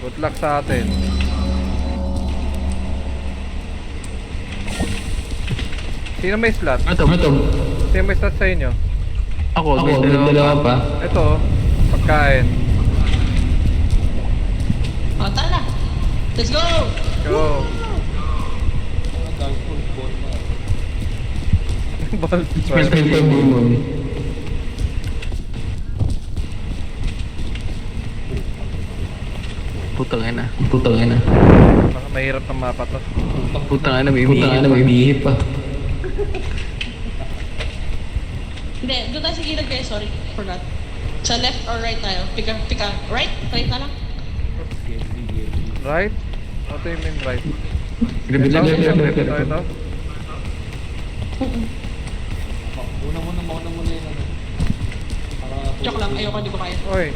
Good luck sa atin. Sino may slot? Ito. Sino may slot sa inyo? Ako, may dalawa pa. Ito, pagkain. O, tara. Let's go! Go! Ano, Dark Souls, boss na. Ball. Spell moon. Putang ina. Baka mahirap ng mapa to. Putang ina, may bihip pa. Hindi, doon tayo sa gilid guys. Sorry, forgot. Sa left or right tayo? Pick a. Right? Right na lang. Right? What do you mean right? Ito. Ito. Mauna muna yung ano. Para... Joke lang, ayoko, hindi ko kaya. Oy,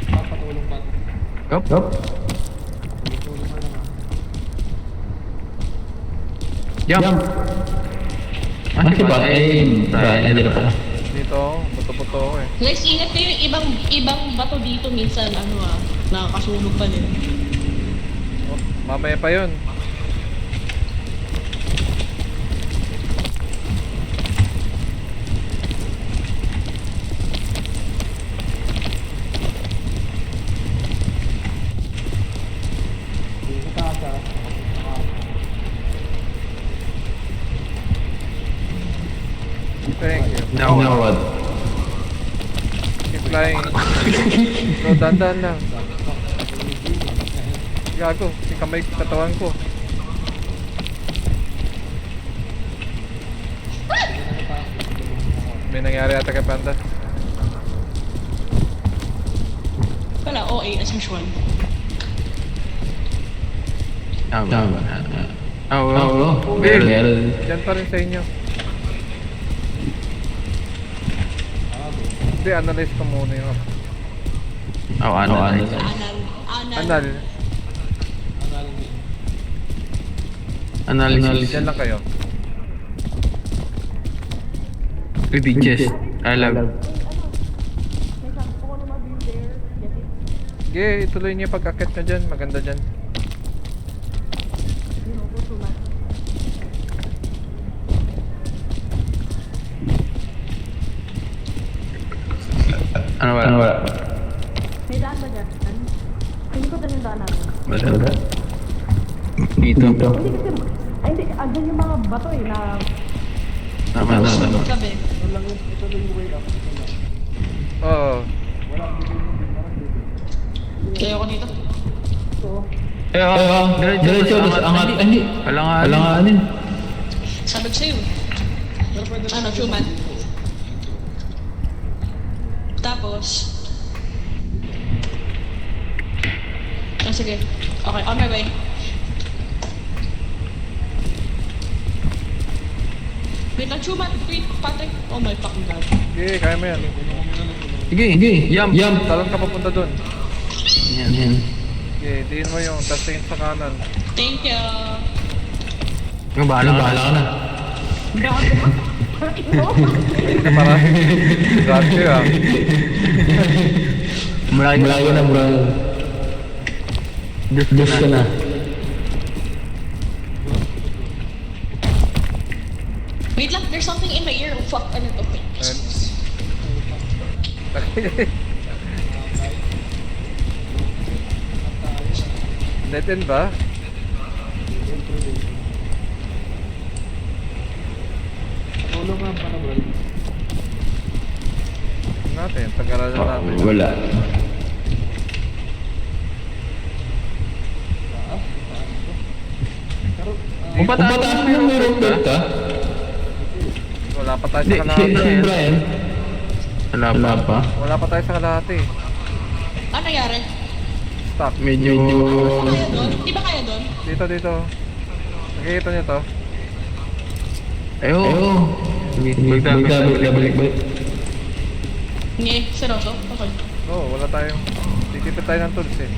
Papatulong ba? Yup. Patulong ka naman. Jump. Masih ba? Hindi na pala. dito, buto-buto ako eh. Guys, ingat kayo yung ibang bato dito minsan, nakakasunog pa din. Oh, mamaya pa yun. Yung sa taas Thank you. Now what? Keep flying. So, dandan lang. Gago, yung kamay katawan ko. May nangyari ata kay Panda. Wala, OA as usual. Tama. Oo. Big! Meron. Diyan pa rin sa inyo. Hindi, analyze ko muna yung Ano? Anal. anal. Analysis. Diyan lang kayo. Religious. I love. Sige, ituloy niyo yung pag-akit nyo dyan. Maganda dyan. Ano wala? May daan ba dyan? Hindi ko din daan namin. Wala. Dito. Ay, hindi. Andun yung mga bato eh na... Tama. Sabi. Oo. Kaya ako dito. Diretso, angat. Hindi. Alanganin. Sabi ko sa'yo. Ano, Chuman? Tapos... Ah, sige. Okay, on my way. Wait lang, Chuman! Wait, Patrick! Oh my fucking god. Sige, kaya mo yan. Sige. Yam. Talon ka papunta dun. Yan. Sige, diin mo yung tapos tingin sa kanan. Thank you! Bahala ka na. Hindi ka para. Grabe ah. Malayo na. Diyos ka na. Wait lang, there's something in my ear. Oh fuck, ano to? Dead end ba? Tulong nga para bro. Natin, tagalan na natin. Wala. Kung pataas mo yung meron ka? Wala pa tayo sa kalahati. Brian? Wala pa. Wala pa tayo sa kalahati. Ano nangyari? Stop. Medyo... Kaya doon? Di ba kaya doon? Dito. Nakikita niyo to? Ayo. Balik. Hindi, seryoso? Okay. Oo, wala tayong... Titipid tayo ng tools eh.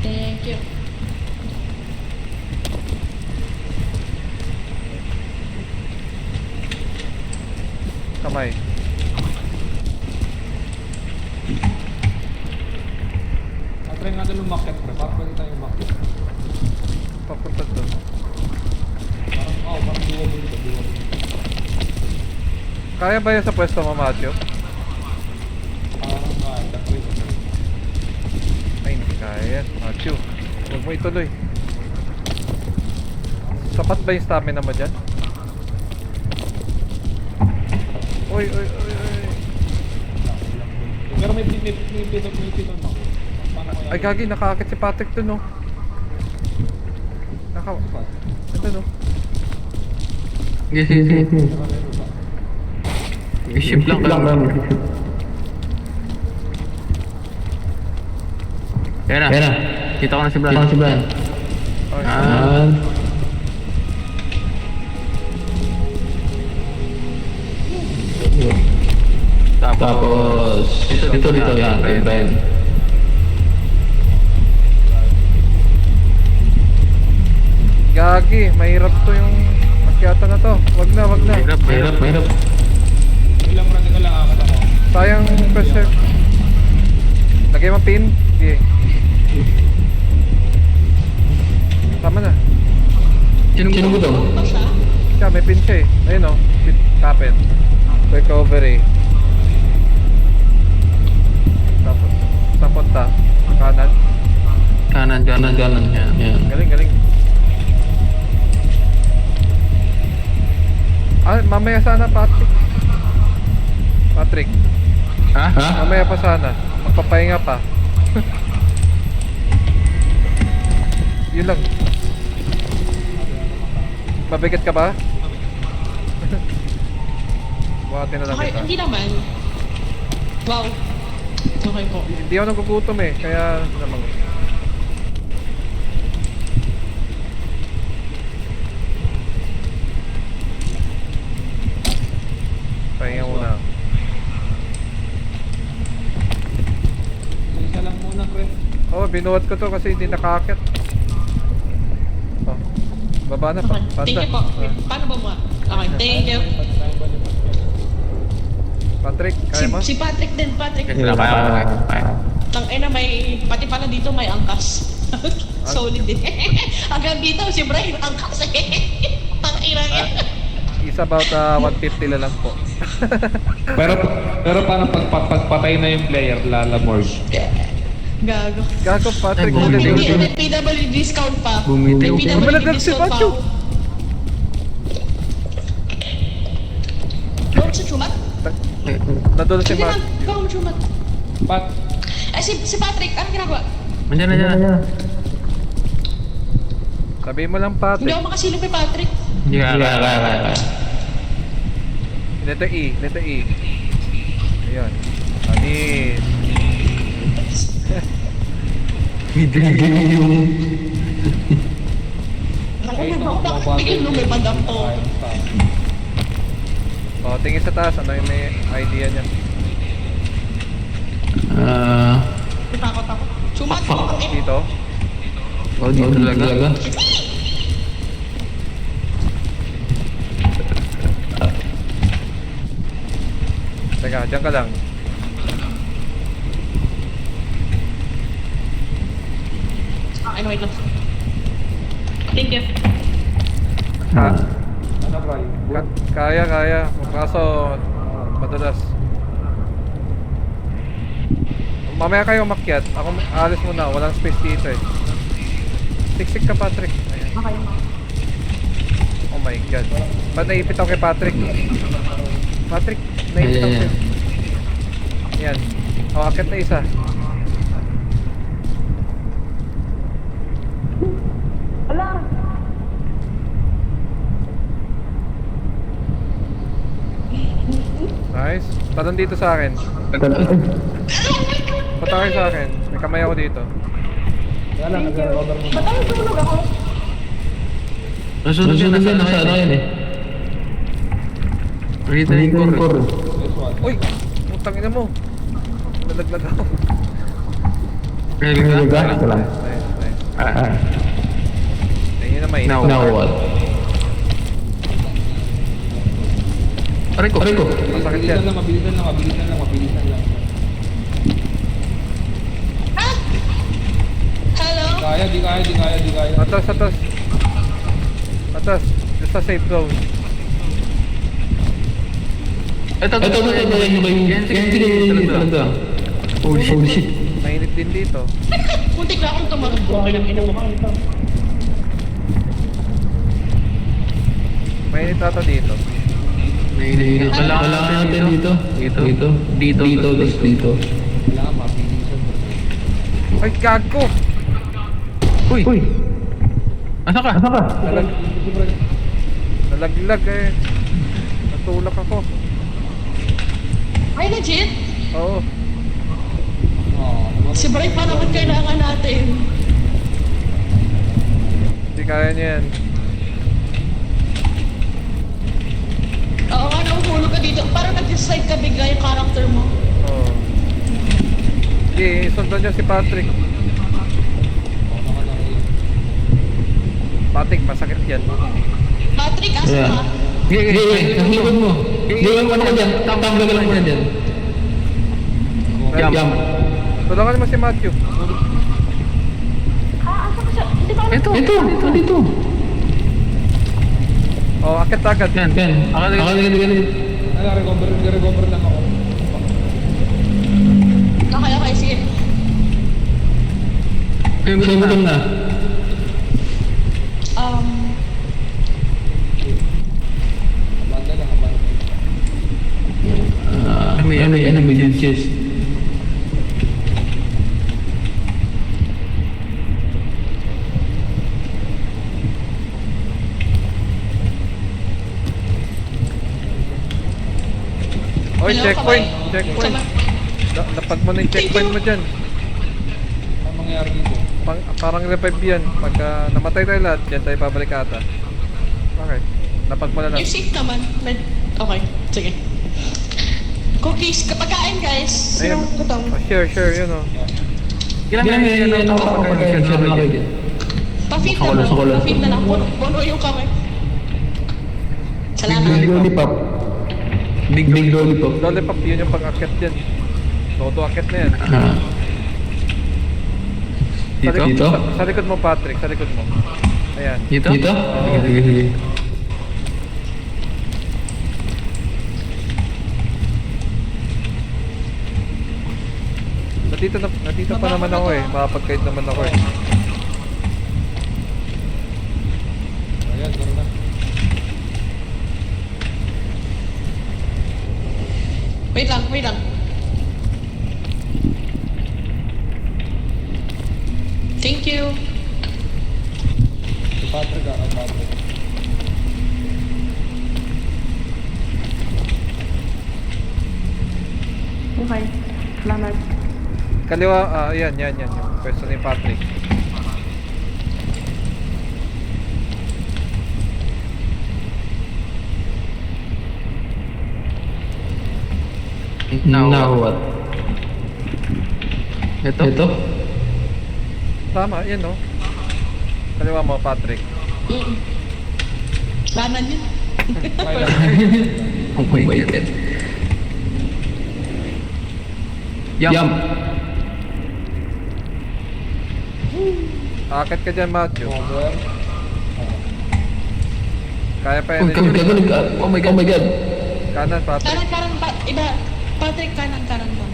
Thank you. Kamay. Try nga doon umakyat pre. Parang pwede tayo umakyat. Papunta doon. Parang doable dito. Kaya ba yan sa pwesto mo, Matthew? Parang that way. Ay, hindi kaya yan. Matthew, huwag mo ituloy. Sapat ba yung stamina mo dyan? Uy. Pero may pitot mo. Ay, gagi, nakakakit si Patrick dun, oh. Ito, no? Yes. I-ship lang ka. Yan na. Kita ko na si Brian. Okay. Tapos dito yan, Brian. Gagi, mahirap to yung makyata na to. Wag na. Mahirap. Ilang run ka lang akat ako. Sayang pressure. Lagay mo pin. Okay. Tama na. Sino ko to? Ano siya? Siya, may pin siya eh. Ayun o. Pin, kapit. Recovery. Tapos, sa punta. Kanan. Kanan. Yan. Galing. Ah, mamaya sana, Patrick. Ha? Mamaya pa sana. Magpapahinga pa. Yun lang. Mabigat ka ba? Buhatin na lang Okay, kita. hindi naman. Wow. Okay po. Hindi ako nagugutom eh, kaya naman. Pahinga muna. Isa binuhat ko to kasi hindi nakakit. Oh, baba na pa. Okay, thank you po. Paano ba mo? Okay, thank you. Patrick, kaya mo? Si Patrick din, Patrick. Kaya. Tangina may pati pala dito may angkas. Solid din. Hanggang dito si Brian angkas eh. Tangina yan. Is about 150 na lang po. Pero paano pagpatay na yung player, lalamord? Gago. Gago, Patrick, Ay, ulit May ulit. PWD discount pa. Bumitiw. May PWD Bumaladag si discount pa Pacho. ako. Gawin sa chumat? Nadolo si Sige Matt. lang, gawin mo chumat. Pat, Si Patrick, ano ginagawa? Nandiyan na. Sabihin mo lang, Hindi Patrick. ako makasilip kay Patrick. Hindi kaya. Letter E, letter E. Ayan. Anis. Bakit bigyan lumipad ang to? O, tingin sa taas. Ano yung may idea niya? Takot ako. Chumat, ang ina. Dito? Oh, dito talaga. Teka, dyan ka lang. Ano, wait lang. Thank you. Ha? ano ba yun? Kaya. Kaso, madalas. Mamaya kayo umakyat. Ako alis muna. Walang space dito eh. Siksik ka, Patrick. Ayan. Okay. Oh my God. Ba't naipit ako kay Patrick? Patrick, naipit ako sa'yo. Yan. O, akit na isa. Nice. Talon dito sa akin. Punta kayo sa akin. May kamay ako dito. Wala lang, nag-recover mo. Nasunod yun, nasa ano yun eh. Nakita na yung core. This one. Uy! Putang ina mo. Nalaglag ako. Kaya ka? Nice. Ayun na mainit. Now what? Aray ko. Masakit yan. Mabilisan lang. Ah! Hello? Di kaya. Atas. Atas. Just sa safe zone. Ito. Yan, talaga. Oh shit. Mainit din dito. Muntik na akong tumarog ko. Kaya ng ina mo. Mainit ata dito. Nainit. Kailangan natin dito. Dito. Wala, mabilisan. Ay, gago! Uy! Asa ka? Nalaglag eh. Natulak ako. Ay, legit? Oo. Si Brian pa naman kailangan natin. Hindi kaya niya yan. Oo nga, nahuhulog ka dito. Parang nag-slide ka bigla yung character mo. Oo. Sige, sundan niya si Patrick. Patrick, masakit yan. Patrick, asa ka? Sige. Ang likod mo. Sige, ano ka dyan? Tanggal ka lang dyan. Jump. Tulungan mo si Matthew. Asa ka siya? Hindi ba? Dito. Oh, akit agad. Yan. Akala. Recover lang ako. Okay, sige. Gutom na. Abanda lang. Ano yung chest? Oy, Hello, checkpoint. kamay. Checkpoint. Sama- Lapag mo na yung checkpoint mo dyan. Ano mangyari dito? Parang revive yan. Pagka namatay tayo lahat, dyan tayo babalik ata. Okay. Lapag mo na lang. You're safe naman. Okay, sige. Cookies, kapag kain guys. Ayun. Sinong gutom? Oh, share, yun oh. Kailan may ano pagka-share na kayo dyan? Pa-feed Sa na lang. kulon. Pa-feed na lang. Puno yung kamay. Salamat. Big lollipop. Big lollipop. Lollipop, yun yung pang-akit dyan. Auto-akit na yan. Ah. Sa likod, Dito? Sa likod mo, Patrick. Sa likod mo. Ayan. Dito? Dito? Sige, sige. Nandito pa naman ako eh. Makapag-guide naman ako eh. Ayan, tara na. Wait lang, wait lang. Thank you. Si Patrick kay Patrick. Okay. Salamat. Kaliwa, ayan, yan. Yung pwesto ni Patrick. Now what? Ito? Tama, yan no. Kaliwa mo, Patrick. Lanan yun. Oh my God. Yum. Akit ka dyan, Matthew. Over. Kaya pa Oh, yan. oh my God. Kanan, Patrick. Kanan, iba. Patrick, kanan ba?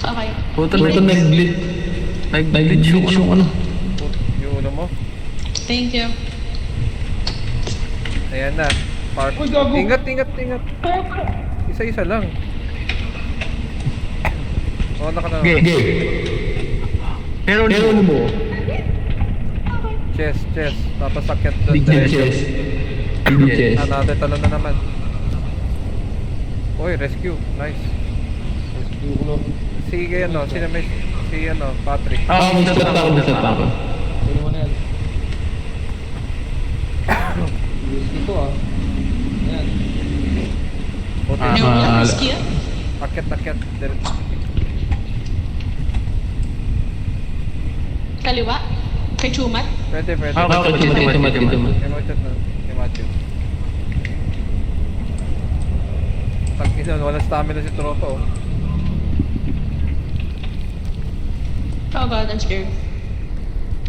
Okay. Puto nag-glitch. Nag-glitch yung ano. Yung ulo mo. Thank you. Ayan na. Uy, gago. Ingat. Isa-isa lang. Oo, naka na. Okay. Pero mo. Chest. Tapos sakit doon. Big chest. Big chest. Another talon na naman. Oy, rescue. Nice. Rescue ko. Sige, ano, si Patrick. May set ako. Pwede mo na yan. Risky to ah. Ayan. Okay. Yung risky ah. Akit. Kaliwa. Kay Chumat. Pwede. Tumat. Kay Matthew. Pag ilan, wala stamina si tropa oh. Oh God, I'm scared.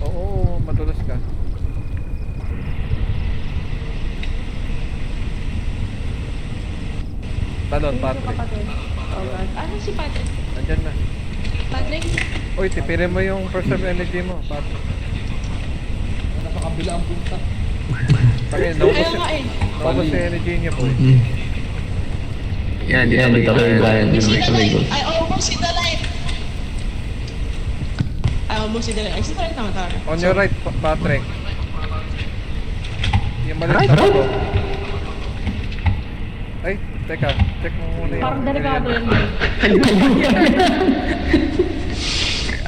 Oo, madulas ka. Talon, Patrick. Oh God. Ano si Patrick? Nandyan na. Patrick? Uy, tipirin mo yung preserve energy mo, Patrick. Nasa kabila ang punta. Pagay, Ayaw nga eh. naubos yung energy niya po. Yan, dito kayo Brian. See the light. I almost see the light. I see the light naman tayo. On your right, Patrick. Yung maliit na ko. Ay, teka. Check mo muna yung... Parang delikado yun.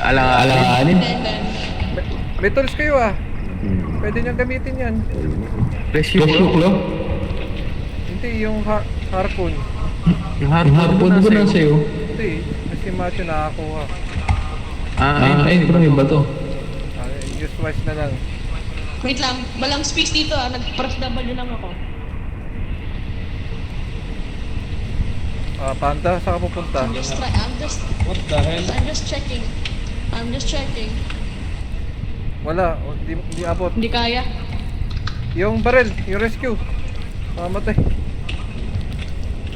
Alanganin. Then. May tools kayo ah. Pwede niyang gamitin yan. Rescue ko. Hindi, yung harpoon. Yung harpoon ko na sa'yo. Hindi, kasi Matthew nakakuha. Ay, pero iba to. Use wise na lang. Wait lang. Walang space dito ah. Nag-press W lang ako. Panda, saan ka pupunta? I'm just What the hell? checking. Wala, hindi abot. Hindi kaya. Yung barrel, yung rescue. Mamatay.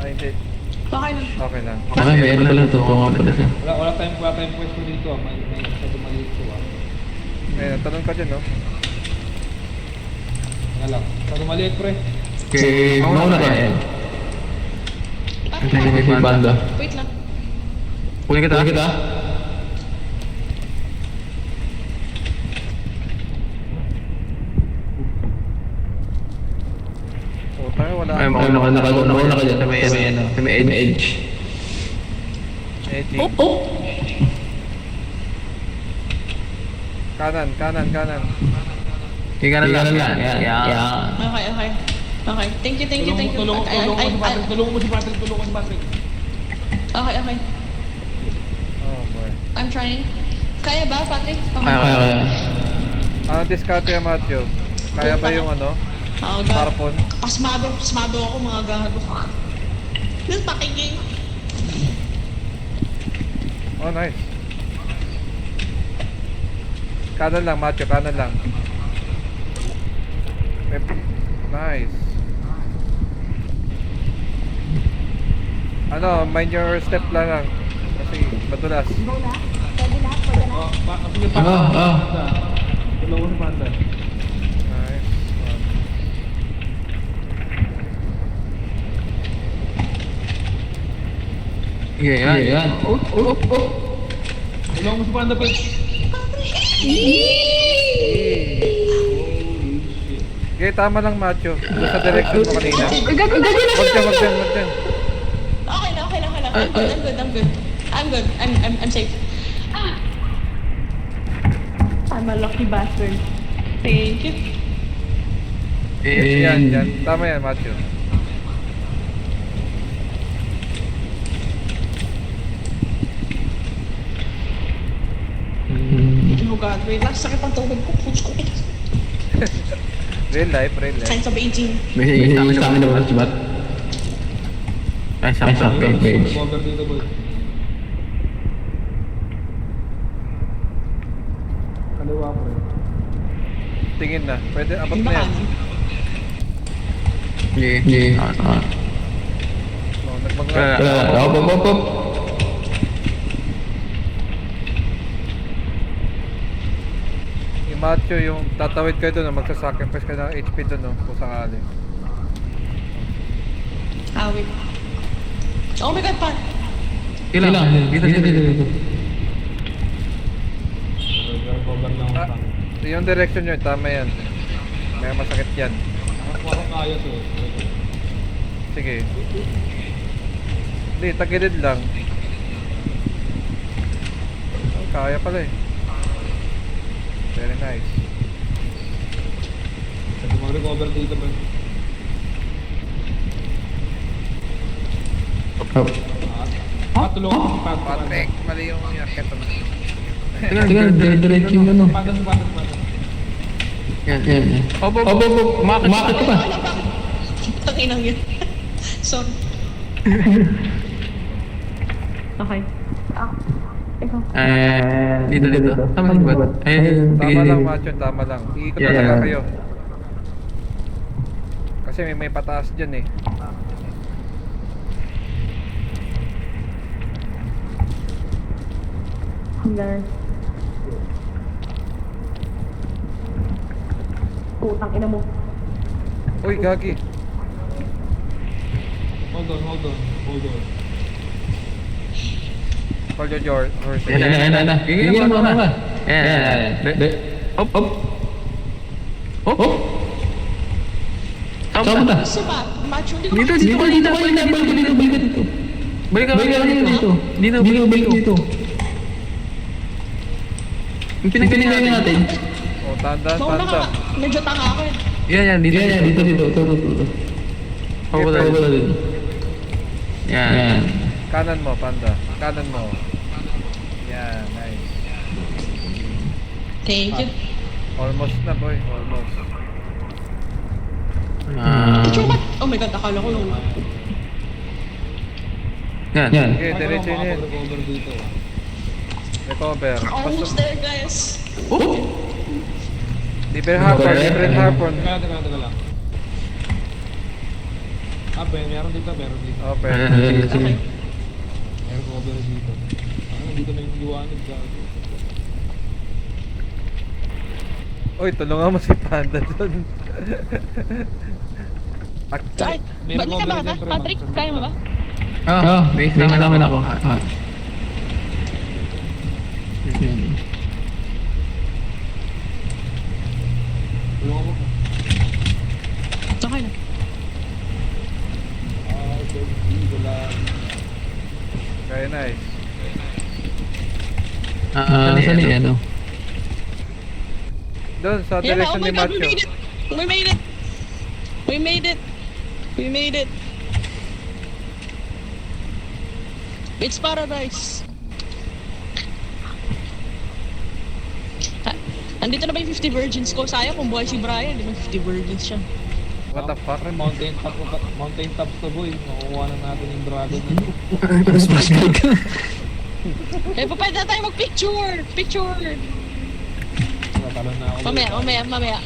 Ay, hindi. Okay lang. Okay lang. Okay, may ano pala to. Kung nga pala siya. Wala tayong pwesto dito ah. May masyado maliit ko ah. Ayun, tanong ka dyan, no? Nga lang. Masyado maliit pre. Okay, mauna ka. May banda. Wait lang. Kunin kita. O, tayo, wala. Ay, mauna ka dyan. Sa may edge. Edgy. Oh. Kanan. Kaya kanan lang. Yeah. Okay. Thank you. Tulungan mo si Patrick. Okay. Oh. Oh boy. I'm trying. Kaya ba, Patrick? Kaya. Ano diskarte yan, Matthew? Kaya ba yung ano? Oh, God. Harpon? Pasmado ako mga gago. This fucking game. Oh, nice. Kanan lang, Matthew. Kanan lang. Nice. Ano, mind your step lang. Kasi madulas. Sige pa. Tulungan sa panda. Nice. Yan. Tulungan mo sa panda, Pwede. Okay, tama lang, Matthew. Doon sa direction mo kanina. Wag dyan. Okay lang. I'm good. I'm safe. I'm a lucky bastard. Thank you. Yan. Tama yan, Matthew. Oh God, wait lang. Sakit ang tuhod ko. Puts ko. Real life. Signs of aging. May sa amin naman si Bat. Ay, sa page. Cover dito, boy. Kaliwa ko rin. Tingin na. Pwede, abot na yan. Yeah. Oh, nagbangga. Op. Yung Matthew, yung tatawid kayo doon, magsasacrifice ka ng HP doon, no? Kung sakali. Wait. Oh my God, Pat. Ilang. Dito. Cover lang Ah, ako. yung direction nyo, tama yan. May masakit yan. Parang kaya to. Sige. Hindi, tagilid lang. Oh, kaya pala eh. Very nice. Pwede mag-recover dito, boy. Tulungan mo si Pat. Patrick, mali yung yakit mo. Tingnan, diretso yung ano. Panda. Yan. Op. Umakit ka pa. Tanginang yun. Sorry. Okay. Dito. Tama si Bat. Tama lang, Matthew, tama lang. Iikot Yeah. talaga kayo. Kasi may pataas dyan eh. Putang ina mo. Uy, gagi. Hold on. Hold your horse. Yan. Gigil mo ka. Yan. Op. Saan punta? Si Pat, macho hindi ko Dito. Balik ka dito. Dito. Yung pinagpinigay natin. Oh, tanda. Medyo tanga ako eh. Yan, dito. Ito. Pabula din. Yan. Kanan mo, panda. Kanan mo. Yeah, nice. Thank you. Almost na, boy. Almost. Chumat! Oh my God, akala ko nung... Yan. Okay, diretso yun yun. Recover dito. Recover. Almost there, guys. Different harpon. Teka lang. Meron dito. Okay. Okay. Meron cover dito. Dito na yung liwanag gago. Uy, tulungan mo si Panda doon. Kahit, balik ka ba? Patrick, kaya mo ba? Base naman ako. Tulungan mo. Okay na. Very nice. Saan yan? Doon, sa Yeah, direction oh my ni God, Macho. we made it. It's paradise. Andito na ba yung 50 virgins ko? Sayang kung buhay si Brian, di ba 50 virgins siya. What the fuck? Pare, mountain top to boy. Nakukuha na natin yung dragon na yun. Eh, pa pwede na tayo mag-picture! Picture! Natalon na ako. Mamaya.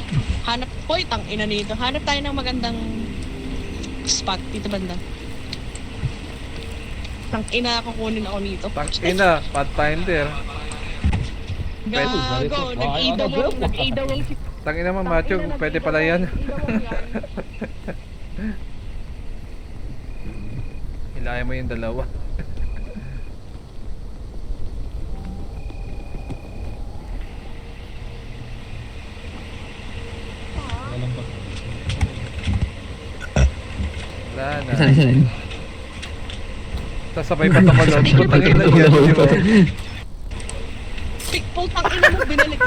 Hanap, hoy, tang-ina nito. Hanap tayo ng magandang spot dito banda. Tang-ina, kukunin ako nito. Tangina, Pathfinder. Gago, nag-AWL. Tangina mo, macho, pwede pala yan. Hilayan mo yung dalawa. Alam ba? Wala na. Tapos sabay pa tumalon. Putang ina yan, di ba? Pikpol, tang-ina mo, binalik.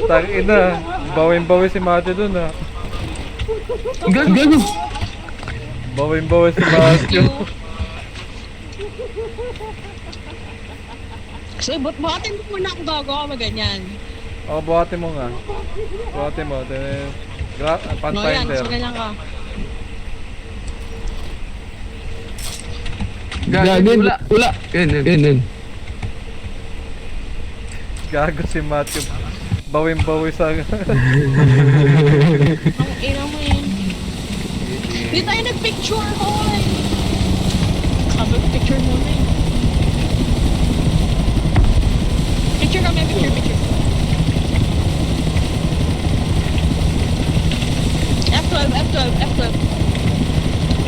Tangina. Bawin-bawi si Matthew dun ah. Gago! Bawin-bawi si Matthew. So, buhatin mo muna ako bago ako maganyan. O, buhatin mo nga. Buhatin mo. No, yan. Pathfinder. So, ganyan ka. Gago! Wala! Yan. Gago si Matthew. Bawin-bawi sa... Ang ina mo yun. Hindi tayo nag-picture, hoy! Sabi ko, picture muna eh. Picture kami, picture. F12.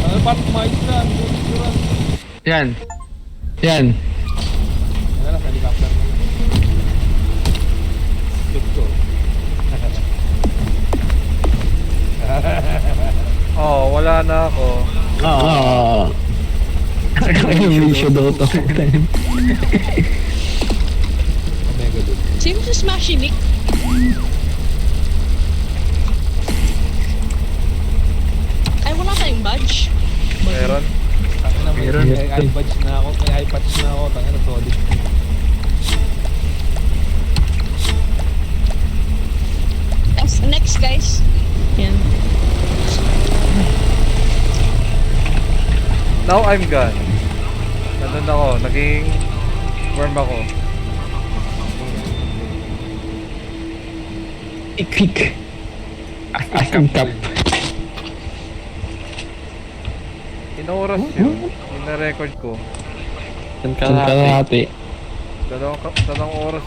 Ano pa? Mais na. Picturean. Yan. Yan na lang, helicopter na. Look ko. Oh, wala na ako. May show daw to. Omega Loop. Sino si Smashy Nick? Ay, wala tayong badge. Meron. Tangina, may iPads na ako. May iPads na ako. Tangina, solid. Next, guys. Yan. Now I'm gone. Nandun ako. Naging worm ako. Quick. Asking top. Inoras yun. Ina-record ko. Kalahati. Dalawang oras